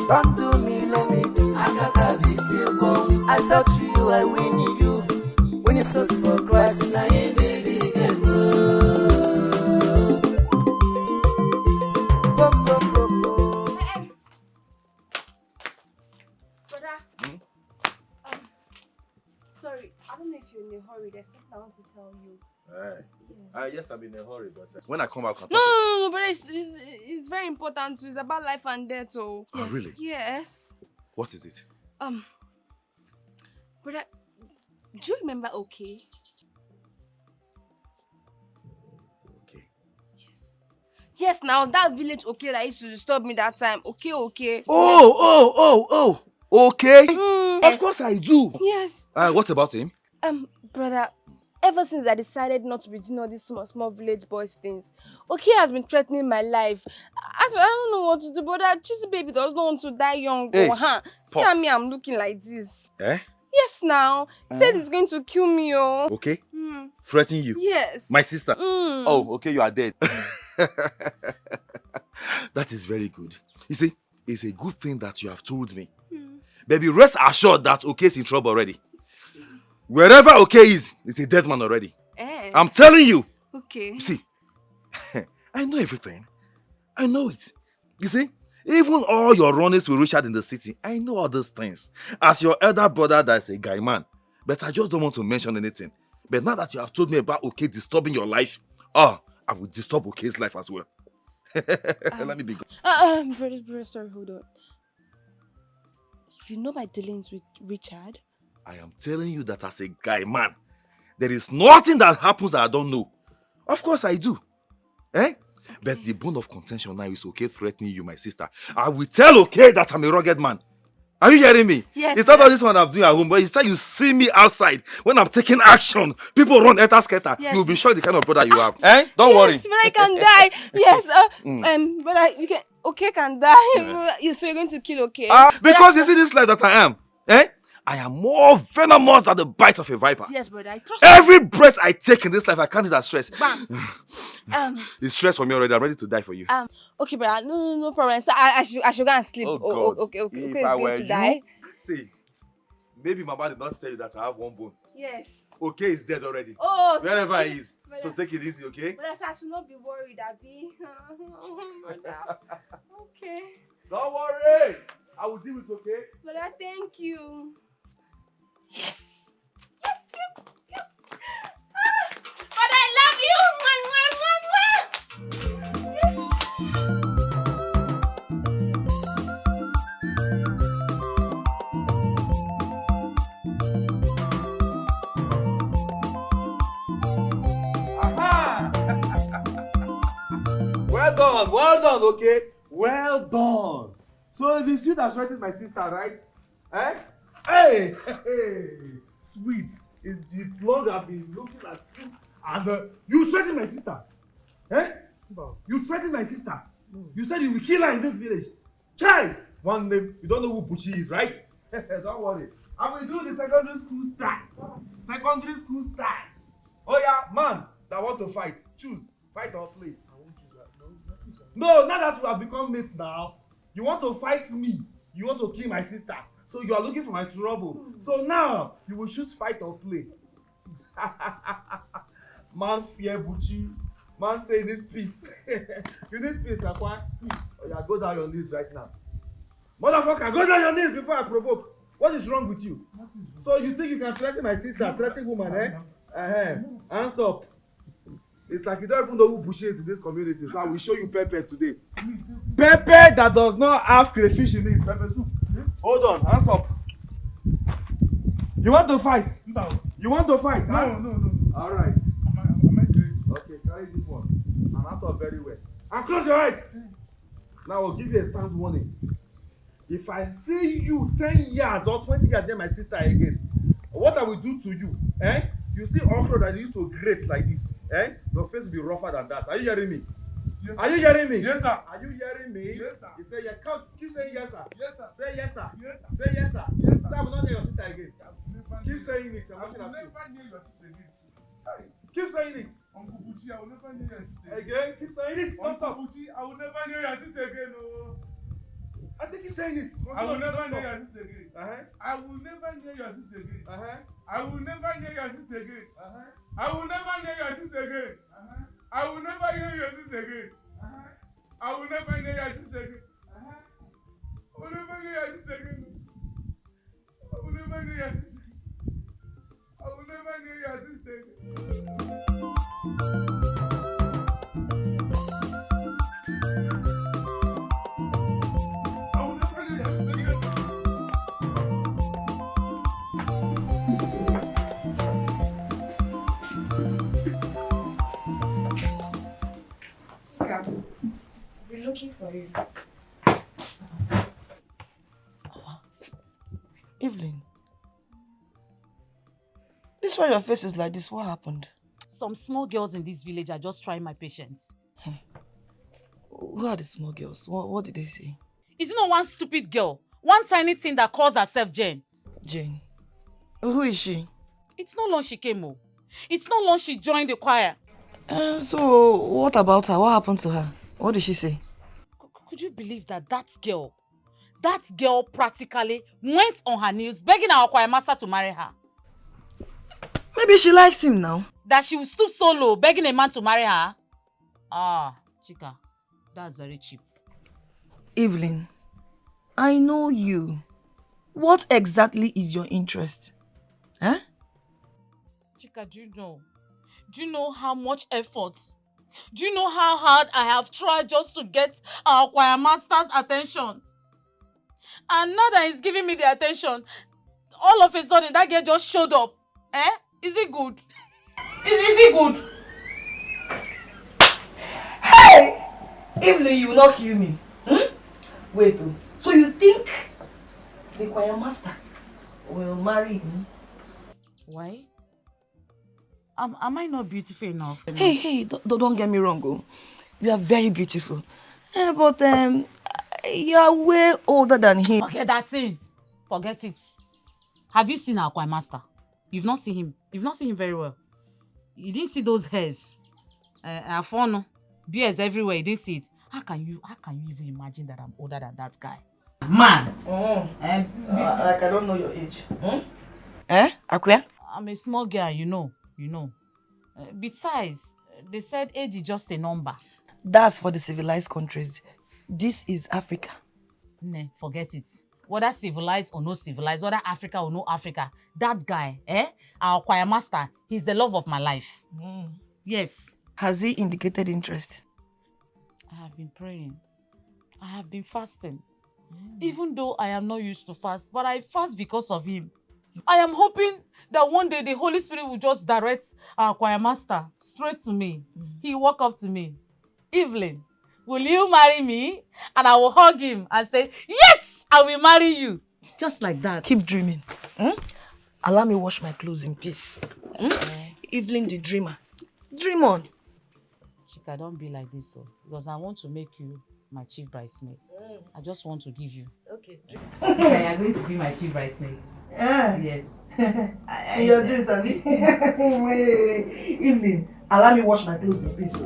Don't do me, let me do. I touch you, I win you. When you search for Christ, now you baby can Brother. Sorry, I don't know if you're in a hurry. There's something I want to tell you. Yes, I'm in a hurry, but when I come back, No, but it's very important. It's about life and death. Oh, yes. Really? Yes. What is it? Brother, do you remember Okay? Okay. Yes, now that village Okay that used to disturb me that time. Okay. Oh, okay. Yes. Of course I do. Yes. What about him? Brother, ever since I decided not to be doing all these small village boys things, Okay has been threatening my life. I don't know what to do, but that cheesy baby does not want to die young. Hey, See how me, I'm looking like this. Eh? Yes, now. He said he's going to kill me, oh. Okay. Threatening you? Yes. My sister? Oh, okay, you are dead. That is very good. You see, it's a good thing that you have told me. Baby, rest assured that Okay is in trouble already. Wherever Okay is, it's a dead man already. I'm telling you. Okay. You see, I know everything. I know it. You see, even all your runnings with Richard in the city, I know all those things. As your elder brother that's a guy man. But I just don't want to mention anything. But now that you have told me about Okay disturbing your life, I will disturb Okay's life as well. Let me be good. Brother, sorry, hold on. You know my dealings with Richard? I am telling you that as a guy man, there is nothing that happens that I don't know. Of course I do. But the bone of contention now is Okay threatening you, my sister. I will tell Okay that I'm a rugged man. Are you hearing me? Yes. It's not all this one I'm doing at home, but you say me outside when I'm taking action. People run etasketa. Yes. You'll be shocked the kind of brother you have. Don't worry. Yes, but I can die. Yes, but you can. Okay can die. So you're going to kill Okay? Because you see this life that I am. I am more venomous than the bite of a viper. Yes, brother, I trust you. Every breath I take in this life, I count it as stress. Bam. It's stress for me already. I'm ready to die for you. Okay, brother, no problem. So I should go and sleep. Oh, God. Okay, If is I going were to you, die. See, maybe Mama did not tell you that I have one bone. Yes. Okay is dead already. Oh, wherever he is. Brother. So take it easy, okay? Brother, I should not be worried, Abby. Okay. Don't worry. I will deal with it, okay? Brother, thank you. Yes. But I love you. Well done, okay? Well done. So it is you that threatened my sister, right? Hey! Sweet. It's the long I've been looking at you. And you threatened my sister. You threatened my sister. You said you will kill her in this village. Child! One name, you don't know who Buchi is, right? Don't worry. I will do the secondary school style. Secondary school style. Oh yeah, man that want to fight. Choose. Fight or play. No, now that we have become mates now, you want to fight me. You want to kill my sister. So you are looking for my trouble. So now, you will choose fight or play. Man fear Buchi. Man say this peace. You need peace, Akwa. Peace. Oh yeah, go down your knees right now. Motherfucker, go down your knees before I provoke. What is wrong with you? So you think you can threaten my sister, threaten woman, Hands up. It's like you don't even know who Bushi is in this community, so I will show you pepper today. Pepper that does not have crayfish in it, pepper soup. Hold on, hands up. You want to fight? No. You want to fight? No. All right. Okay, carry this one. And hands up very well. And close your eyes. Now I'll give you a sound warning. If I see you 10 yards or 20 yards near my sister again, what I will do to you, You see okra that used to grate like this, Your face will be rougher than that. Are you hearing me? Yes, are you hearing me? Yes, sir. Are you hearing me? Yes, sir. You say yes. Keep saying yes, sir. Yes, sir. Say yes, sir. Yes, sir. Say yes, sir. Yes, sir. Say I will not near your sister again. Keep saying it. I'm looking at you. Keep saying it. Uncle Buchi, I will never near your sister. Again? Keep saying it. Uncle Buchi, I will never near your sister again. Oh. I think keep saying it. I will never near your sister again. I will never near your sister again. I will never near your sister again. I will never near your sister again. I will never near your sister again. I will never near your sister again. I will never near your sister again. I will never near your sister. I will never near your sister again. We're looking for you. Evelyn. This why your face is like this. What happened? Some small girls in this village are just trying my patience. Who are the small girls? What did they say? Is it not one stupid girl? One tiny thing that calls herself Jane. Jane? Who is she? It's not long she came home. It's not long she joined the choir. So, what about her? What happened to her? What did she say? Could you believe that that girl practically went on her knees begging our choir master to marry her? Maybe she likes him now. That she would stoop so low begging a man to marry her? Ah, Chika, that's very cheap. Evelyn, I know you. What exactly is your interest? Huh? Chika, do you know how much effort? Do you know how hard I have tried just to get our choir master's attention? And now that he's giving me the attention, all of a sudden that girl just showed up. Eh? Is it good? Is it good? Hey! Evelyn, you will not kill me. Wait, so you think the choir master will marry him? Why? Am I not beautiful enough? Hey, don't get me wrong, oh. You are very beautiful. But you are way older than him. Forget that thing. Forget it. Have you seen our choir master? You've not seen him. You've not seen him very well. You didn't see those hairs. Afono, beards everywhere. You didn't see it. How can you even imagine that I'm older than that guy? Man. Like I don't know your age. Akwe? I'm a small girl, you know. Besides, they said age is just a number. That's for the civilized countries. This is Africa. Nah, forget it. Whether civilized or no civilized, whether Africa or no Africa, that guy, our choir master, he's the love of my life. Yes. Has he indicated interest? I have been praying. I have been fasting. Even though I am not used to fast, but I fast because of him. I am hoping that one day the Holy Spirit will just direct our choir master straight to me. He will walk up to me. Evelyn, will you marry me? And I will hug him and say, yes, I will marry you. Just like that. Keep dreaming. Allow me wash my clothes in peace. Evelyn the dreamer. Dream on. Chika, don't be like this, because I want to make you my chief bridesmaid. I just want to give you. Okay. Chika, you are going to be my chief bridesmaid. Yes. In your dreams, Abi. Evelyn, allow me wash my clothes in peace.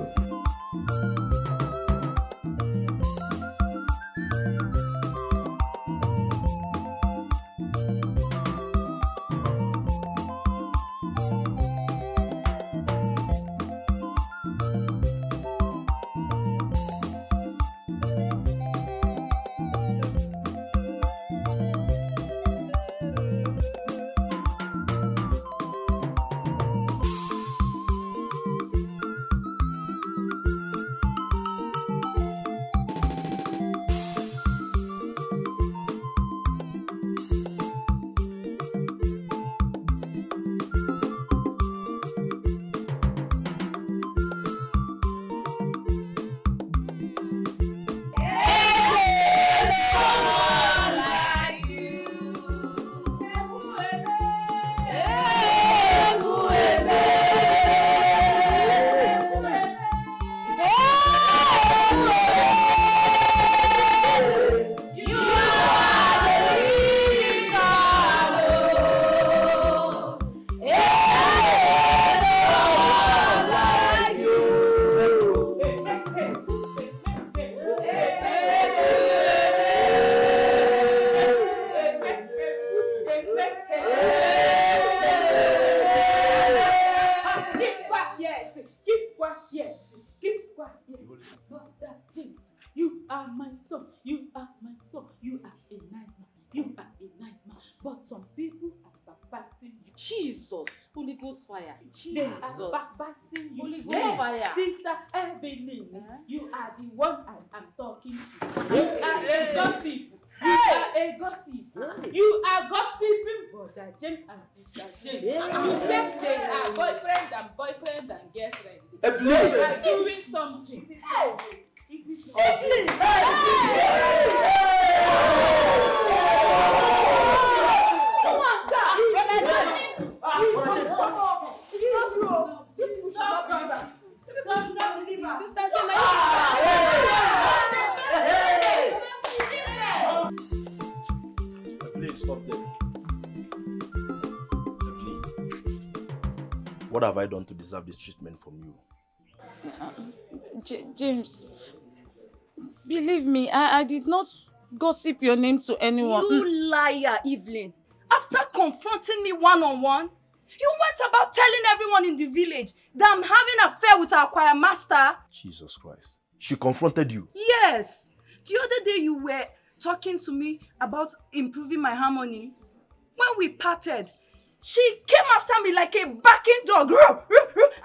Keep quiet. Keep quiet. Keep quiet. Brother James, you are my son. You are my son. You are a nice man. You are a nice man. But some people are backbiting you. Jesus. Holy Ghost fire. They are backbiting you. Holy Ghost fire. Sister Evelyn, you are the one I am talking to. You are a gossip. You are a gossip. You are gossiping brother James and sister James. You say they are boyfriend and girlfriend. Evelyn! They are doing something. Evelyn! Come on, Please stop there. What have I done to deserve this treatment from you? James, believe me, I did not gossip your name to anyone. You liar, Evelyn. After confronting me one-on-one, you went about telling everyone in the village that I'm having an affair with our choir master. Jesus Christ. She confronted you. Yes. The other day you were talking to me about improving my harmony. When we parted, she came after me like a barking dog.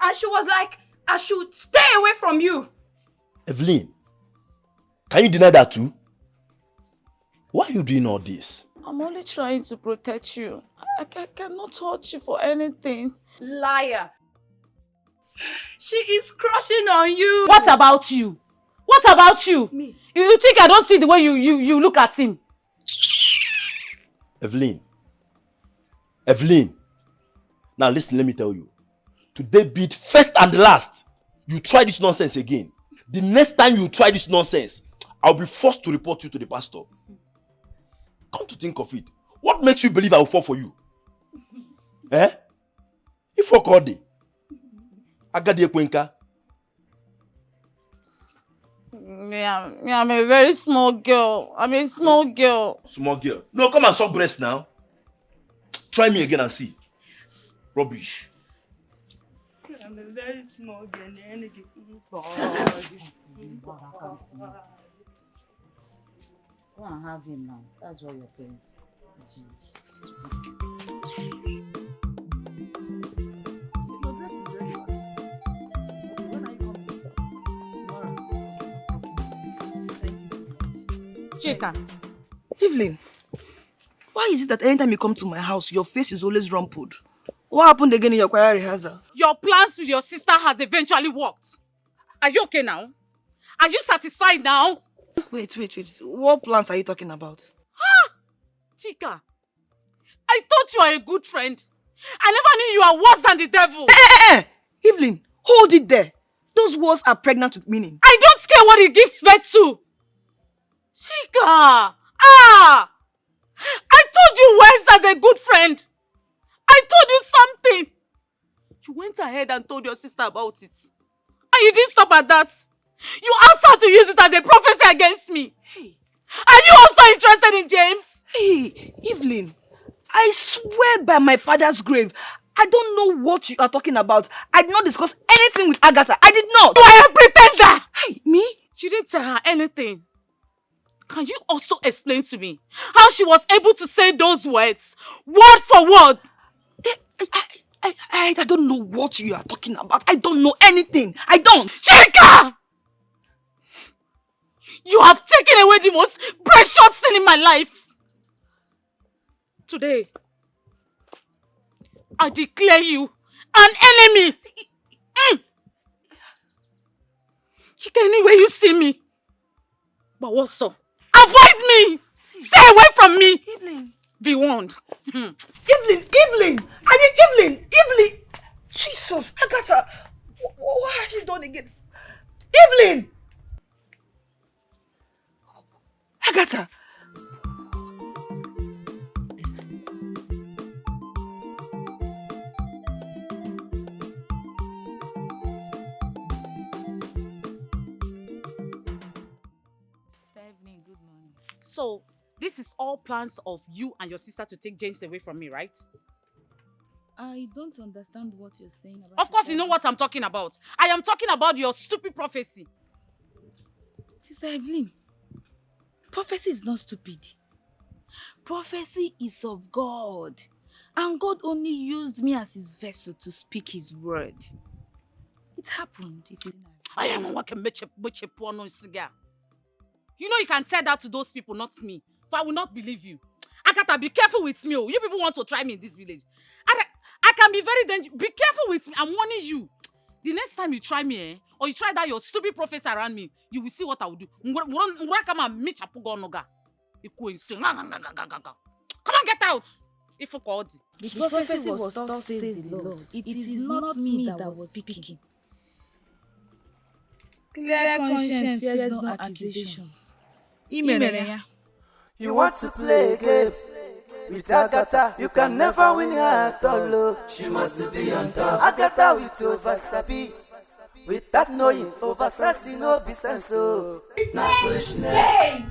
And she was like, I should stay away from you. Evelyn, can you deny that too? Why are you doing all this? I'm only trying to protect you. I cannot hurt you for anything. Liar. She is crushing on you. What about you? What about you? Me. You think I don't see the way you look at him? Evelyn. Now listen, let me tell you. Today be it first and last. You try this nonsense again. The next time you try this nonsense, I'll be forced to report you to the pastor. Come to think of it, what makes you believe I will fall for you? You fuck all day. Agadi ekwenka. Yeah, I'm a very small girl. I'm a small girl. Small girl. No, come and suck breast now. Try me again and see. Rubbish. I'm a very small girl. Go and have him now. That's what you're doing. Your dress is ready. When are you coming? Tomorrow. Thank you so much. Chika. Evelyn, why is it that anytime you come to my house, your face is always rumpled? What happened again in your choir rehearsal? Your plans with your sister has eventually worked. Are you okay now? Are you satisfied now? Wait. What plans are you talking about? Chika, I thought you were a good friend. I never knew you are worse than the devil. Evelyn, hold it there. Those words are pregnant with meaning. I don't care what it gives birth to. Chika, I told you once as a good friend. I told you something. You went ahead and told your sister about it. And you didn't stop at that. You asked her to use it as a prophecy against me. Hey. Are you also interested in James? Hey, Evelyn, I swear by my father's grave, I don't know what you are talking about. I did not discuss anything with Agatha. I did not. You are a pretender. Hey, me? You didn't tell her anything. Can you also explain to me how she was able to say those words, word for word? I don't know what you are talking about. I don't know anything. I don't. Chika! You have taken away the most precious thing in my life. Today, I declare you an enemy. Chika, anywhere you see me. But what's up? Avoid me! Stay away from me! Evelyn. Be warned. Evelyn! Evelyn! Jesus, Agatha! What has she done again? Evelyn! Agatha! Stephanie, good morning. So, this is all plans of you and your sister to take James away from me, right? I don't understand what you're saying about. Of course, you know what I'm talking about. I am talking about your stupid prophecy. Sister Evelyn, prophecy is not stupid. Prophecy is of God. And God only used me as his vessel to speak his word. It happened. It is. I am a cigar. You know you can tell that to those people, not me. For I will not believe you. Agatha, be careful with me. You people want to try me in this village. I can be very dangerous. Be careful with me. I'm warning you. The next time you try me, or you try that your stupid prophecy around me, you will see what I will do. Come on, get out. If you called. The prophecy was thus says the Lord. It is not me that was speaking. Clear conscience fears no accusation. You want to play a game with Agatha, you can never win her at all. She must be on top. Agatha with over sabi, without knowing over sassy no be sense. Not foolishness. Hey,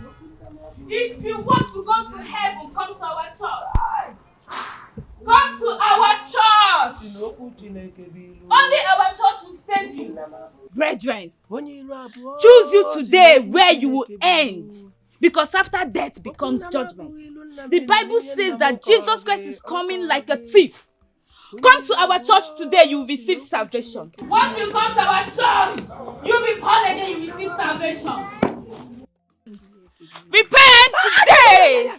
if you want to go to heaven, come to our church. Come to our church. Only our church will save you. Brethren, choose you today where you will end. Because after death becomes judgment. The Bible says that Jesus Christ is coming like a thief. Come to our church today, you will receive salvation. Once you come to our church, you'll be born again, you will receive salvation. Repent today!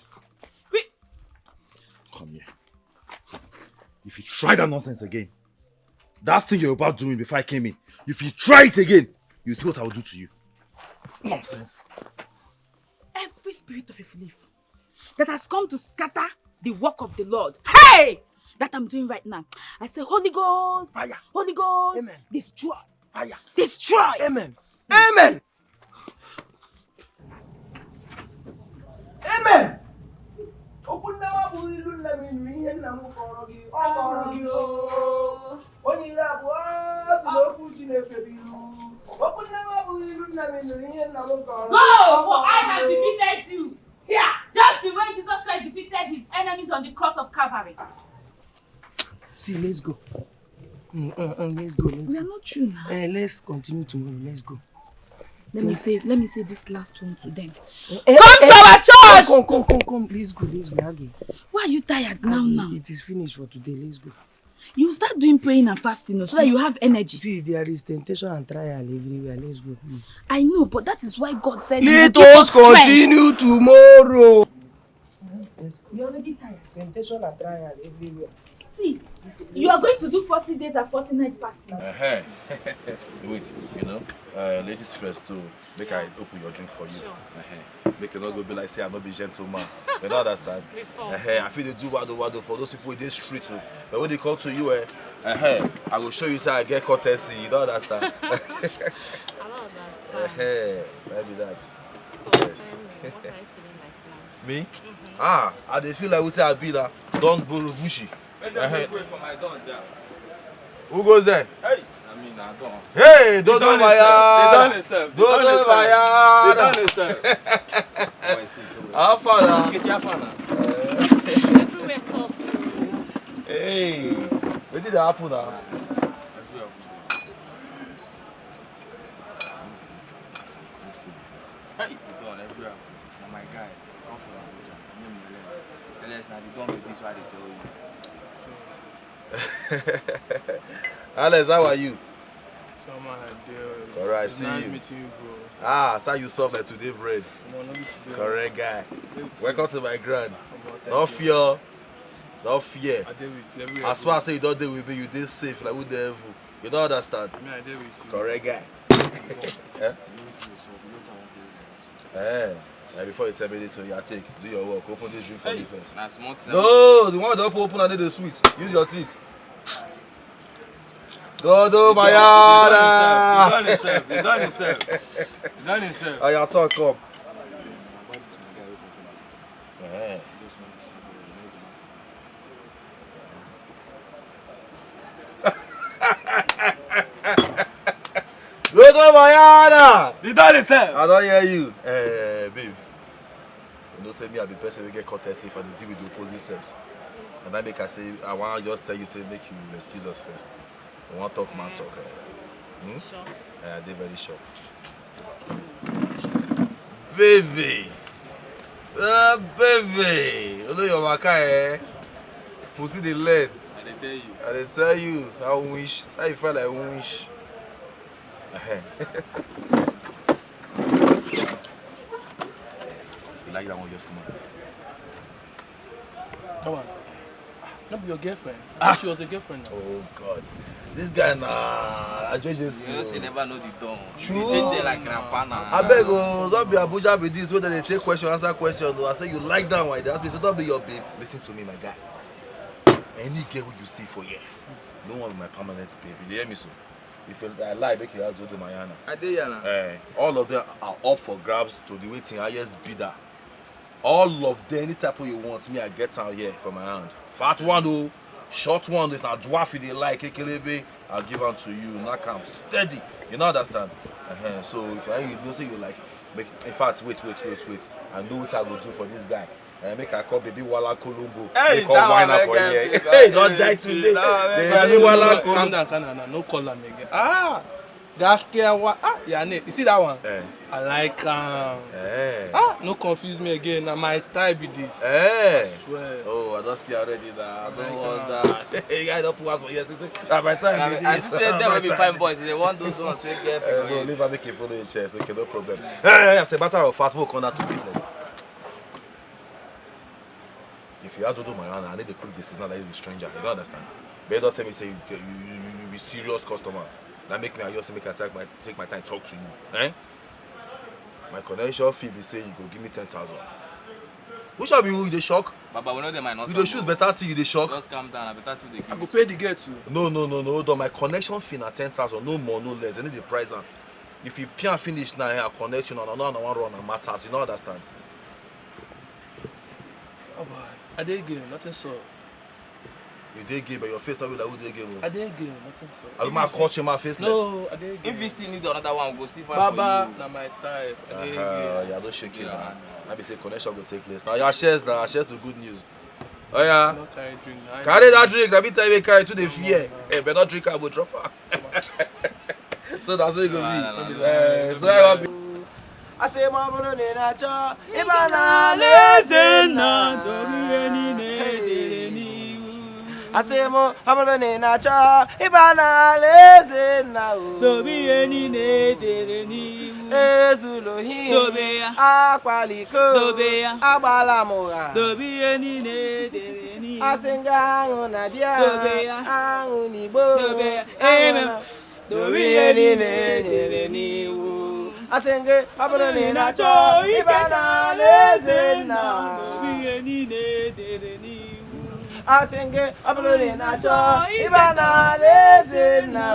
Come here. If you try that nonsense again, that thing you're about doing before I came in, if you try it again, you see what I will do to you. Nonsense. Every spirit of a belief that has come to scatter the work of the Lord, hey, that I'm doing right now, I say, Holy Ghost, fire, Holy Ghost, amen. Destroy, fire, destroy, amen, amen, amen. Go, for I have defeated you. Here, just the way Jesus Christ defeated his enemies on the cross of Calvary. See, let's go. Let's go. We are not true now. Let's continue tomorrow. Let's go. Let me say this last one to them. Come to our church! Come. Let's go. Again. Why are you tired now? It is finished for today. Let's go. You start doing praying and fasting so that you have energy. See, there is temptation and trial everywhere. Let's go, please. I know, but that is why God said let us continue tomorrow. Let's go. You're already tired. Temptation and trial everywhere. See, you are going to do 40 days and 40 nights fasting. Wait, ladies first too. Make I open your drink for you. Sure. Make it not go be like say I not be gentleman. You don't understand? I feel they do wado for those people in this street too. But when they come to you, I will show you say I get courtesy. You don't understand? I don't understand. Maybe that. So, yes. What are you feeling like now? Me? I dey feel like we say I be now. Don't borrow bushy. Let them wait for my don there. Who goes there? Hey! I mean, I don't. Hey! Dodo Maya! Dodo Maya! They done themselves. How far now? Get your far now. Everywhere soft. Hey! What did happen now? Hey! They done everywhere. Now my guy, come from Abuja. Name me Alex. Alex, now they done with this why they tell you. Alex, how are you? Deal. Alright, see nice you. Meeting you, bro. So you solve like today bread. No, not today. Correct guy. Welcome to my grand. Don't fear. Don't fear. I deal with you everywhere. As far as you don't deal with me, you deal safe like with the devil. You don't understand? Me, I deal with you. Correct guy. Before you tell me this, you take. Do your work. Open this drink for me first. That's small time. No, the one that open and the sweet. Use your teeth. Dodo Mayada! You done himself. Oh, your talk come. Dodo Mayada! You done himself. I don't hear you. Babe. You know, say me, I be person we get courtesy for the deal with the opposite sex. And I make I say, I want to just tell you, say, make you excuse us first. I want to talk, man, talk. Sure. Yeah, they're very sure. Baby! Baby! You know your waka, eh? Pussy the lead. I tell you, I wish. How you feel like wish? You like that one, just come on. Come on. Not your girlfriend. I thought she was a girlfriend now. Oh God. This guy I just you know, she never know the tone. True. You change there like grandpa now. I beg you, don't be Abuja with this, whether they take question, answer question. I say you like that one, they ask me, so don't be your babe. Listen to me, my guy. Any girl who you see for here, no one be my permanent baby. You hear me, so? If I lie, make you have to do my Yana. I did Yana. All of them are up for grabs to the waiting highest bidder. All of them, any type of you want, me I get out here for my hand. Fat one though, short one, if not dwarf you they like, Ekelebe, I'll give them to you. Not come steady. You know understand? So if I you say you like, make in fact wait. I know what I will do for this guy. Make I call baby Wala Columbo. Hey, wine up for you. Hey, don't die today. Baby Wala Columbo. Calm down. No call them again. Ah, that's scary one. Yeah, you see that one? I like no confuse me again. Now my type is this. I swear. Oh, I don't see already that. I don't want that. Hey, I don't put one for yes. My time is this. I said there will be fine boys. They want those ones. So careful. No, leave her make it follow your chest. Okay, no problem. It's a matter of fast move on to business. If you have to do my hand, I need to quick decision that you're a stranger. You don't understand? But you don't tell me say you be serious customer. Now make me just make I take my time talk to you. Eh? My connection fee be say you go give me 10,000. Which one be you the shock? Baba, we know they might not. You the shoes better till you the shock. Just calm down. I better till they give. I go pay the girl too. No. Hold on. My connection fee na 10,000. No more, no less. I need the price. If you can't finish now, I connect you. No, I want run and matters. You don't understand? Oh boy. I did game, nothing so. You did game, but your face not be like who did game. I did game, nothing so. I might catch you my face. No, I did game. If you still need another one, go still find Baba, for you. na my type. I did game. Yeah, don't shake it. I be say connection will take place. Now your shares the good news. Oh yeah. No carry drink. Carry that drink. That be time you carry to the fear. Hey, better drink I will drop her. So that's how it gonna be. So I will be. I say mabro ne na cha ibana lezena domi ni I say mo mabro ne na cha ibana lezena domi ni ezulohi dobeya akwaliko dobeya agbala moga domi ni asenga ngona dia dobeya anguni bo dobeya amen domi ni Asenge abone na cho ibana lezena Asenge abone na cho ibana lezena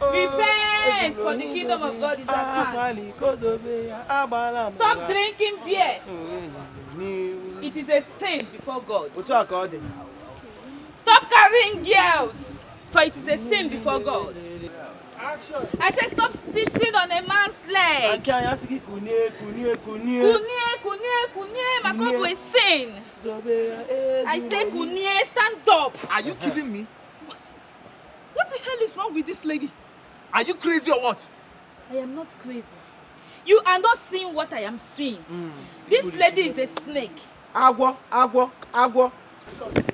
Repent, for the kingdom of God is at hand. Stop drinking beer. It is a sin before God. Stop carrying girls, for it is a sin before God. I said stop sitting on a man's leg. Kunie, Makobo is sin. I say kunie, stand up. Are you kidding me? What the hell is wrong with this lady? Are you crazy or what? I am not crazy. You are not seeing what I am seeing. This lady is a snake. Agua.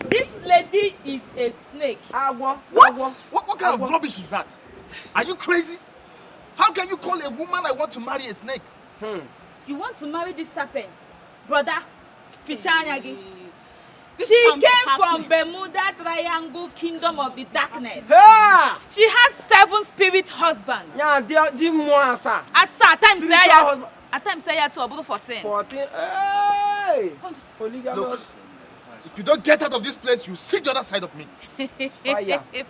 This lady is a snake. What kind of rubbish is that? Are you crazy? How can you call a woman I want to marry a snake? You want to marry this serpent, brother? Fichanyagi. She came from Bermuda Triangle Kingdom of the Darkness. She has 7 spirit husbands. At times say to about 14. 14. Hey! Look, if you don't get out of this place, you sit the other side of me.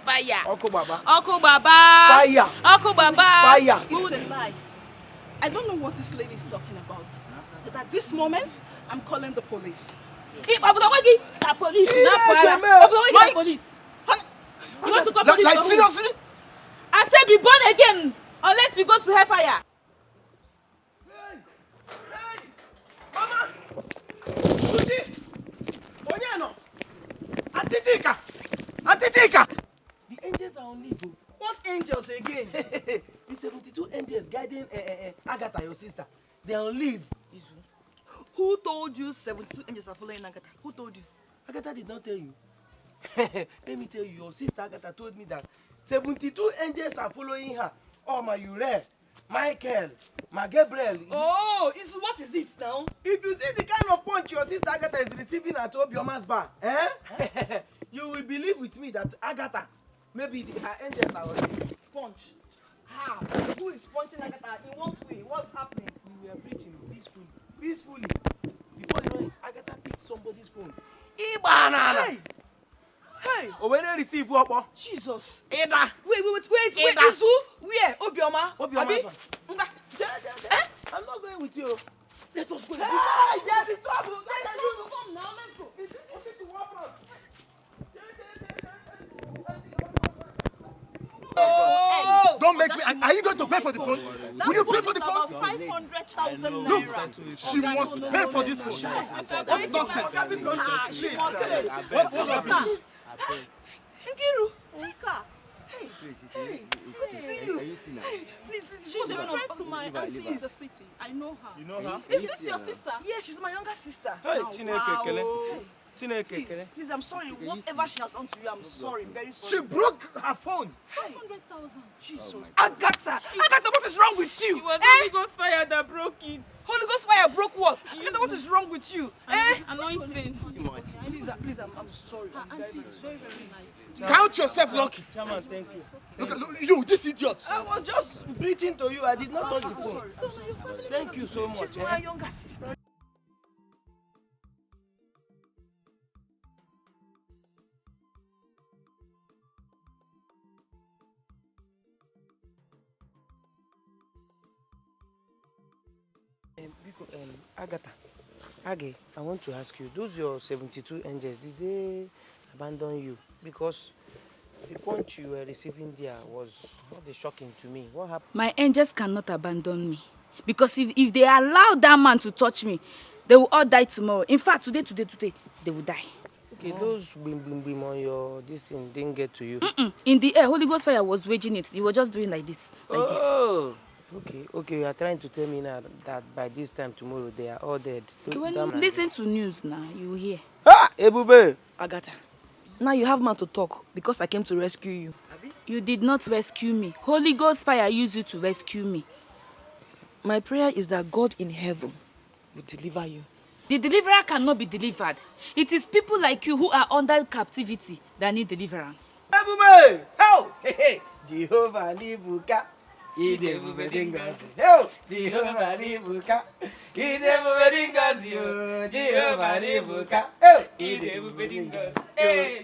Fire. Uncle Baba. Fire. Uncle Baba. Fire. It's a lie. I don't know what this lady is talking about. But at this moment, I'm calling the police. Police. You want to call police? Like seriously? I said be born again unless we go to hellfire. Onyeno! Auntie Chika! Auntie Chika! The angels are on leave. What angels again? The 72 angels guiding Agatha, your sister. They are on leave. Who told you 72 angels are following Agatha? Who told you? Agatha did not tell you. Let me tell you, your sister Agatha told me that 72 angels are following her. Oh, my Ure, Michael, my Gabriel. Oh, what is it now? If you see the kind of punch your sister Agatha is receiving at Obioma's bar, you will believe with me that Agatha, maybe her angels are already. Punch. How? Who is punching Agatha? In what way? What's happening? We were preaching peacefully. Peacefully. Before you know it, Agatha picked somebody's phone. Hey! Hey! Oh, when they receive what? Jesus! Ida! Wait! Ida. Izu? Where? Obioma? Obioma's Abi? man. I'm not going with you. Let us go. Hey! There's the trouble. Come now, let's go. Oh. Don't make me. Are you going to pay for the phone? Will you pay for the phone? 500,000 naira. Look, she must pay for this phone. What nonsense? She must pay. What's happening? Nkiru, Chika. Hey, good to see you. Please, she's a friend to my auntie in the city. I know her. You know her? Is this your sister? Yes, she's my younger sister. Hey, wow. Please, I'm sorry. Whatever she has done to you, I'm sorry. Very sorry. She broke her phone. 500,000. Jesus. Agatha, what is wrong with you? It was Holy Ghost fire that broke it. Holy Ghost fire broke what? Agatha, what is wrong with you? Anointing. Please, I'm sorry. Auntie is very, very nice. Count yourself lucky. Chairman, thank you. Look, you, this idiot. I was just preaching to you. I did not touch the phone. Thank you so much. She's my younger sister. Agatha, Age, I want to ask you, those your 72 angels, did they abandon you? Because the punch you were receiving there was not shocking to me. What happened? My angels cannot abandon me. Because if they allow that man to touch me, they will all die tomorrow. In fact, today, they will die. Okay, those bim on your this thing didn't get to you. In the air, Holy Ghost fire was waging it. He was just doing like this. Okay, you are trying to tell me now that by this time tomorrow they are all dead. Okay, when you listen to news now, you will hear. Ebube! Agatha, now you have man to talk because I came to rescue you. You did not rescue me. Holy Ghost fire used you to rescue me. My prayer is that God in heaven will deliver you. The deliverer cannot be delivered. It is people like you who are under captivity that need deliverance. Ebube! Help! Jehovah Nibuka. Idebube dingazi. Help! Jehovah Nibuka. Idebube dingazi. Jehovah Nibuka. Help! Idebube dingazi.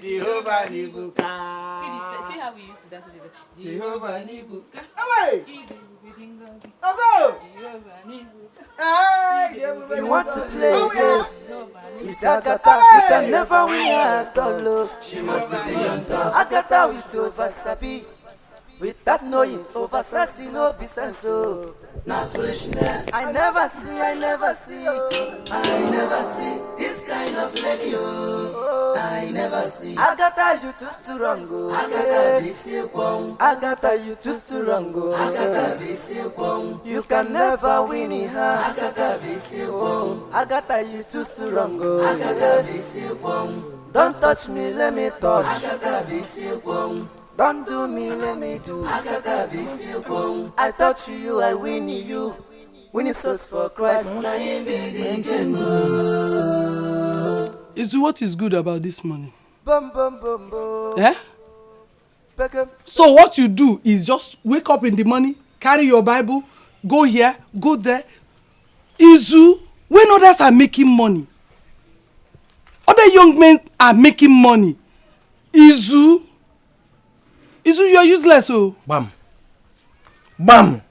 Jehovah Nibuka. See how we used to dance together. Jehovah Nibuka. You want to play a game? It's Agatha, you can never win at all. She must be on top. Agatha with over sabi. Without knowing, over sassy no be sense. Not foolishness. I never see this kind of lady. I never see. Agatha, you too strong. Agatha, you too strong. You can never win her. Agatha, you too strong. Don't touch me, let me touch. Don't do me, let me do. I touch you, I win you. Winning souls for Christ. Izu, what is good about this money? Bum, bum, bum, bum. Eh? So what you do is just wake up in the morning, carry your Bible, go here, go there. Izu, when others are making money, other young men are making money. Izu, you are useless, oh. Bam.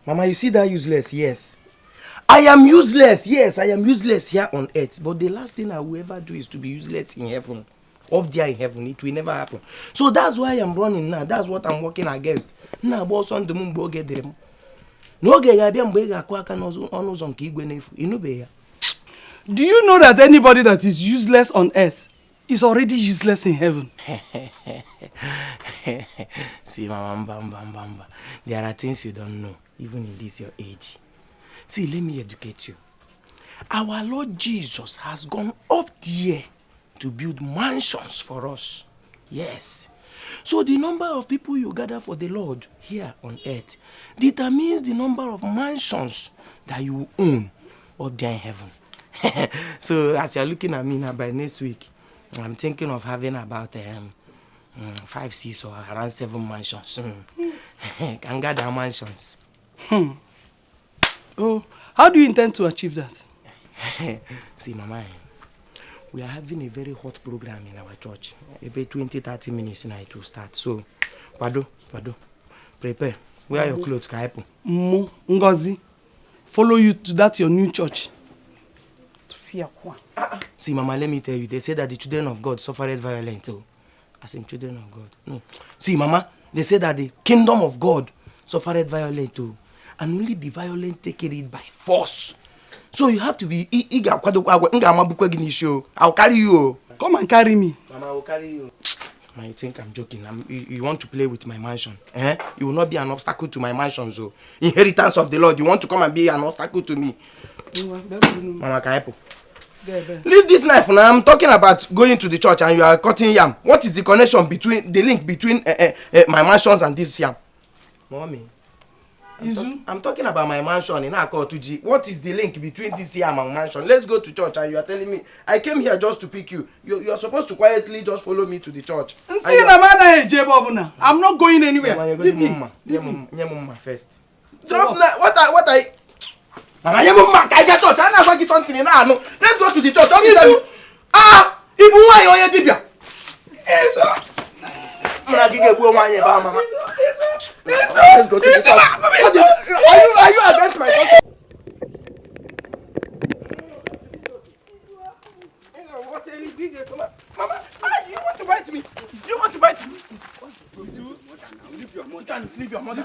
Mama, you see that useless? Yes. I am useless. Yes, I am useless here on earth. But the last thing I will ever do is to be useless in heaven. Up there in heaven, it will never happen. So that's why I'm running now. That's what I'm working against. Now, boss on the moon, go get them. No, do you know that anybody that is useless on earth is already useless in heaven. See, Mama, there are things you don't know, even in this your age. See, let me educate you. Our Lord Jesus has gone up there to build mansions for us. Yes. So the number of people you gather for the Lord here on earth determines the number of mansions that you own up there in heaven. So as you're looking at me now, by next week, I'm thinking of having about 5, 6 or around 7 mansions. Can gather mansions. Oh, how do you intend to achieve that? See, Mama, we are having a very hot program in our church. About 20-30 minutes now it will start. So, Pado, prepare. Wear your clothes, Kaipo. Ngozi, follow you to that your new church. See, Mama, let me tell you, they say that the children of God suffered violence. Oh, as in children of God. No. See, Mama, they say that the kingdom of God suffered violence too. And only the violent take it by force. So you have to be eager. I'll carry you. Come and carry me. Mama, I will carry you. Mama, you think I'm joking? You want to play with my mansion? Eh? You will not be an obstacle to my mansion. So, inheritance of the Lord. You want to come and be an obstacle to me? Mama, can I help? Leave this knife now. I'm talking about going to the church and you are cutting yam. What is the connection between the link between my mansions and this yam? Mommy, I'm talking about my mansion in Akotuji. What is the link between this yam and mansion? Let's go to church and you are telling me I came here just to pick you. You're supposed to quietly just follow me to the church. I'm not going anywhere. Leave me. First. Drop what I Mama, let's go to the church. Ibu why oye dibia? Let's go to the church. Are you against my daughter? Mama, you want to bite me? You want to bite me? Leave your mother.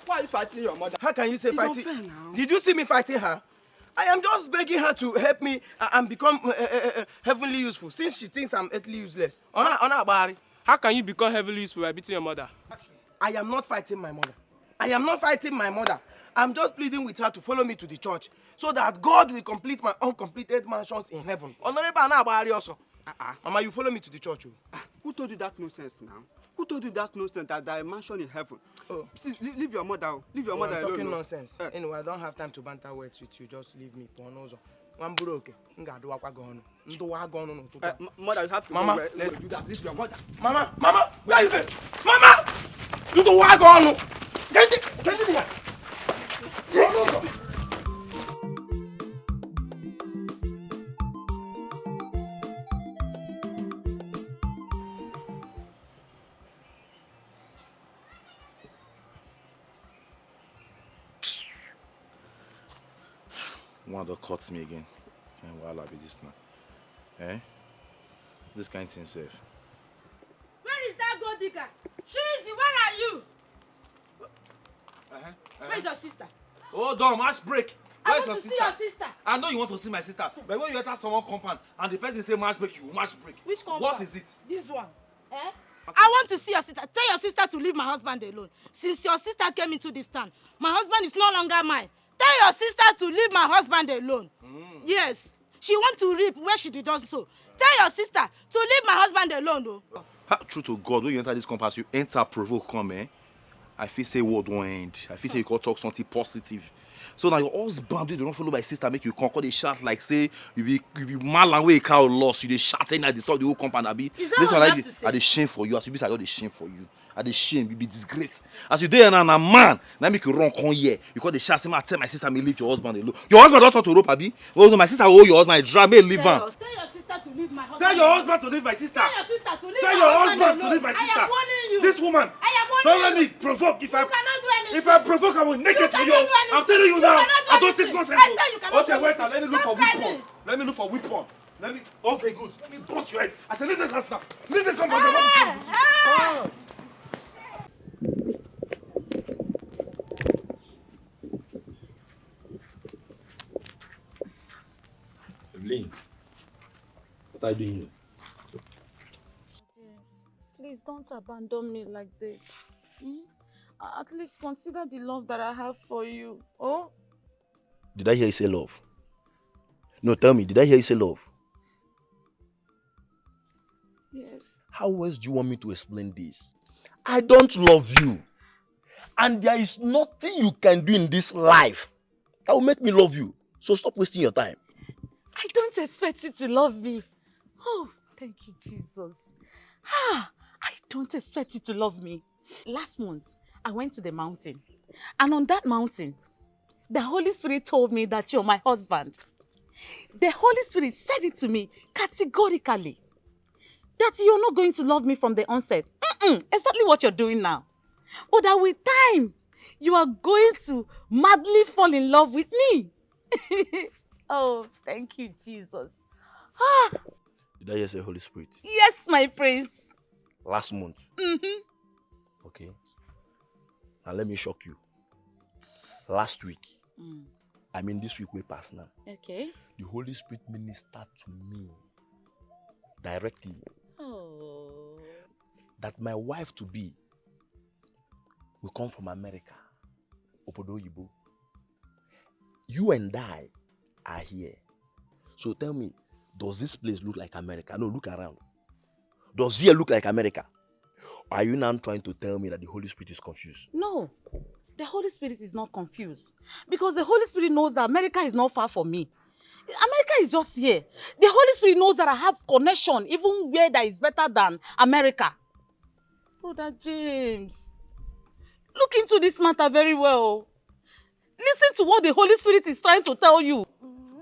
Why are you fighting your mother? How can you say fighting? Did you see me fighting her? I am just begging her to help me and become heavenly useful since she thinks I'm earthly useless. How can you become heavenly useful by beating your mother? I am not fighting my mother. I'm just pleading with her to follow me to the church so that God will complete my uncompleted mansions in heaven. Mama, you follow me to the church. Who told you that nonsense now? Who told you that nonsense that there is a mansion in heaven? Oh, see, leave your mother. Leave your mother alone. Talking nonsense. Anyway, I don't have time to banter words with you. Just leave me. One broke. Mother, you have to Mama, let's do that. Leave your mother. Mama, where are you going? Mama! You don't walk on. Get it here. One that cuts me again. And while I be this now. Eh? This kind of thing safe. Where is that gold digger? Shizzy, where are you? Where's your sister? Hold on, match break. Where's your sister? I want to see your sister. I know you want to see my sister, but when you enter someone's compound and the person say match break, you match break. Which compound? What is it? This one. Eh? I want to see your sister. Tell your sister to leave my husband alone. Since your sister came into this town, my husband is no longer mine. Tell your sister to leave my husband alone. Yes. She wants to reap where she did not sow. Tell your sister to leave my husband alone, though. True to God, when you enter this compass, you enter provoke come, eh? I feel say word won't end. I feel say you can talk something positive. So now your husband, you don't follow my sister, make you conquer the shout like say you be mad and way cow lost. You dey shout and I disturb the whole compound. Is that what you have to say? I dey shame for you. As you be, I got the shame for you. I dey shame, you be disgrace. As you there now, man, now make you run come here. You call the shout, say, I tell my sister me leave your husband alone. Your husband don't talk to rope, abi? Well, no, my sister owe your husband. I drag me leave him. Tell your sister to leave my husband. Tell your husband to leave my sister. Tell your sister to leave Tell my your husband husband to alone. leave my sister. I am warning you. This woman. I am warning don't you. let me provoke. If I cannot do anything. If I provoke, I will naked to you. I'm telling you now. I don't think nonsense. Okay, wait. Let me look for weapon. Let me look for weapon. Let me. Okay, good. Let me bust your head. I said, listen, last now. Listen, somebody. Evelyn, What are you doing here? James, please don't abandon me like this. At least consider the love that I have for you. Oh? Did I hear you say love? No, tell me, did I hear you say love? Yes. How else do you want me to explain this? I don't love you. And there is nothing you can do in this life that will make me love you. So stop wasting your time. I don't expect you to love me. Oh, thank you, Jesus. I don't expect you to love me. Last month, I went to the mountain. And on that mountain, the Holy Spirit told me that you're my husband. The Holy Spirit said it to me categorically. That you're not going to love me from the onset. Exactly what you're doing now. But that with time, you are going to madly fall in love with me. Oh, thank you, Jesus. Did I hear say Holy Spirit? Yes, my prince. Last month? Okay. Now let me shock you. Last week, I mean this week we pass now. Okay. The Holy Spirit ministered to me directly that my wife to be will come from America, Obodo Yibo. You and I are here. So tell me, does this place look like America? No, look around. Does here look like America? Or are you now trying to tell me that the Holy Spirit is confused? No, the Holy Spirit is not confused. Because the Holy Spirit knows that America is not far from me. America is just here. The Holy Spirit knows that I have connection even where that is better than America. Brother James, look into this matter very well. Listen to what the Holy Spirit is trying to tell you.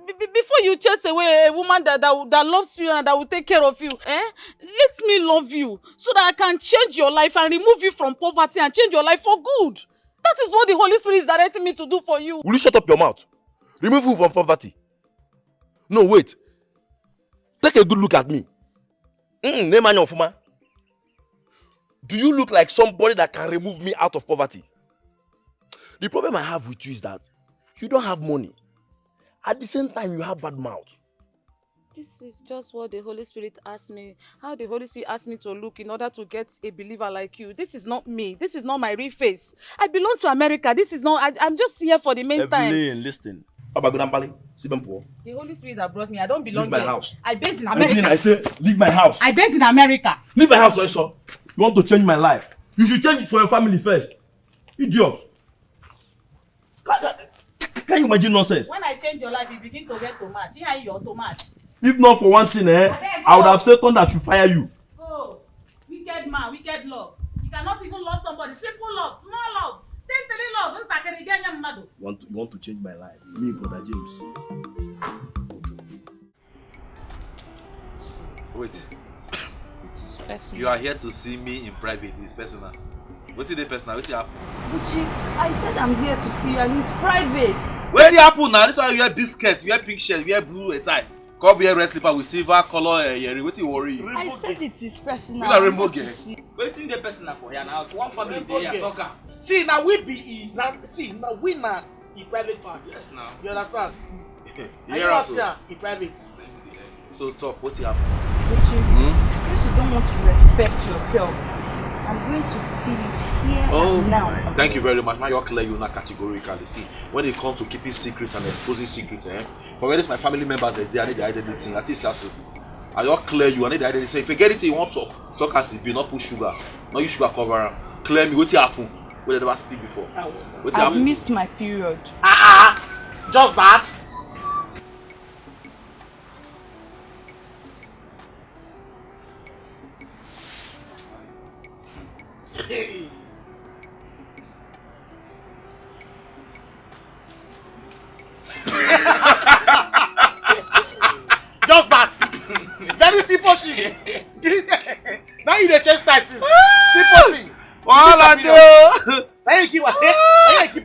Before you chase away a woman that loves you and that will take care of you, let me love you so that I can change your life and remove you from poverty and change your life for good. That is what the Holy Spirit is directing me to do for you. Will you shut up your mouth? Remove you from poverty. No, wait. Take a good look at me. Do you look like somebody that can remove me out of poverty? The problem I have with you is that you don't have money. At the same time, you have bad mouth. This is just what the Holy Spirit asked me. How the Holy Spirit asked me to look in order to get a believer like you. This is not me. This is not my real face. I belong to America. This is not... I'm just here for the main time. Evelyn, listen. The Holy Spirit that brought me, I don't belong leave my here. house. I based in America. Evelyn, I say, leave my house. I based in America. Leave my house, also. You want to change my life? You should change it for your family first. Idiot. Can you imagine nonsense? When I change your life, you begin to get too much. Here you're too much. If not for one thing, I would have said that should fire you. Oh, wicked man, wicked love. You cannot even love somebody. Simple love, small love. You want to change my life? Me, Brother James. Wait. You are here to see me in private. It's personal. What's it personal? What's happen? Uchi, I said I'm here to see you and it's private. What's happen now? This one you wear biscuits, you wear pink shirt, you wear blue tie. Come wear red slipper with silver color. What you worry? I said it is personal. You are rainbow girl. Waiting the personal for here now. One family there, talker. See now we be now we not in private part. Yes now. You understand? Here also. In private. So talk. What's happening? Since you don't want to respect yourself, I'm going to spill it here and now. Thank you very much. Now you're clear, you're not categorically. See, when it comes to keeping secrets and exposing secrets, for whether it's my family members, they need the identity. At least you have to. Are you clear? You need the identity. So if you get it, you want to talk as it be, not put sugar, not use sugar cover. Clear me. What's happened? What did I speak before? I've missed my period. Just that. Just that. Very simple shit. Now you the chastise. Simple thing. Now you keep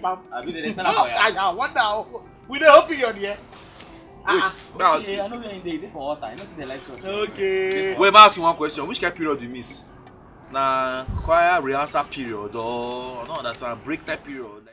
am. I wonder. We dey hope you here. Wait, I know where they for water. I know see the life church. Okay. Wait, may I ask you one question? Which kind of period you miss? Na choir rehearsal period or I don't understand break time period?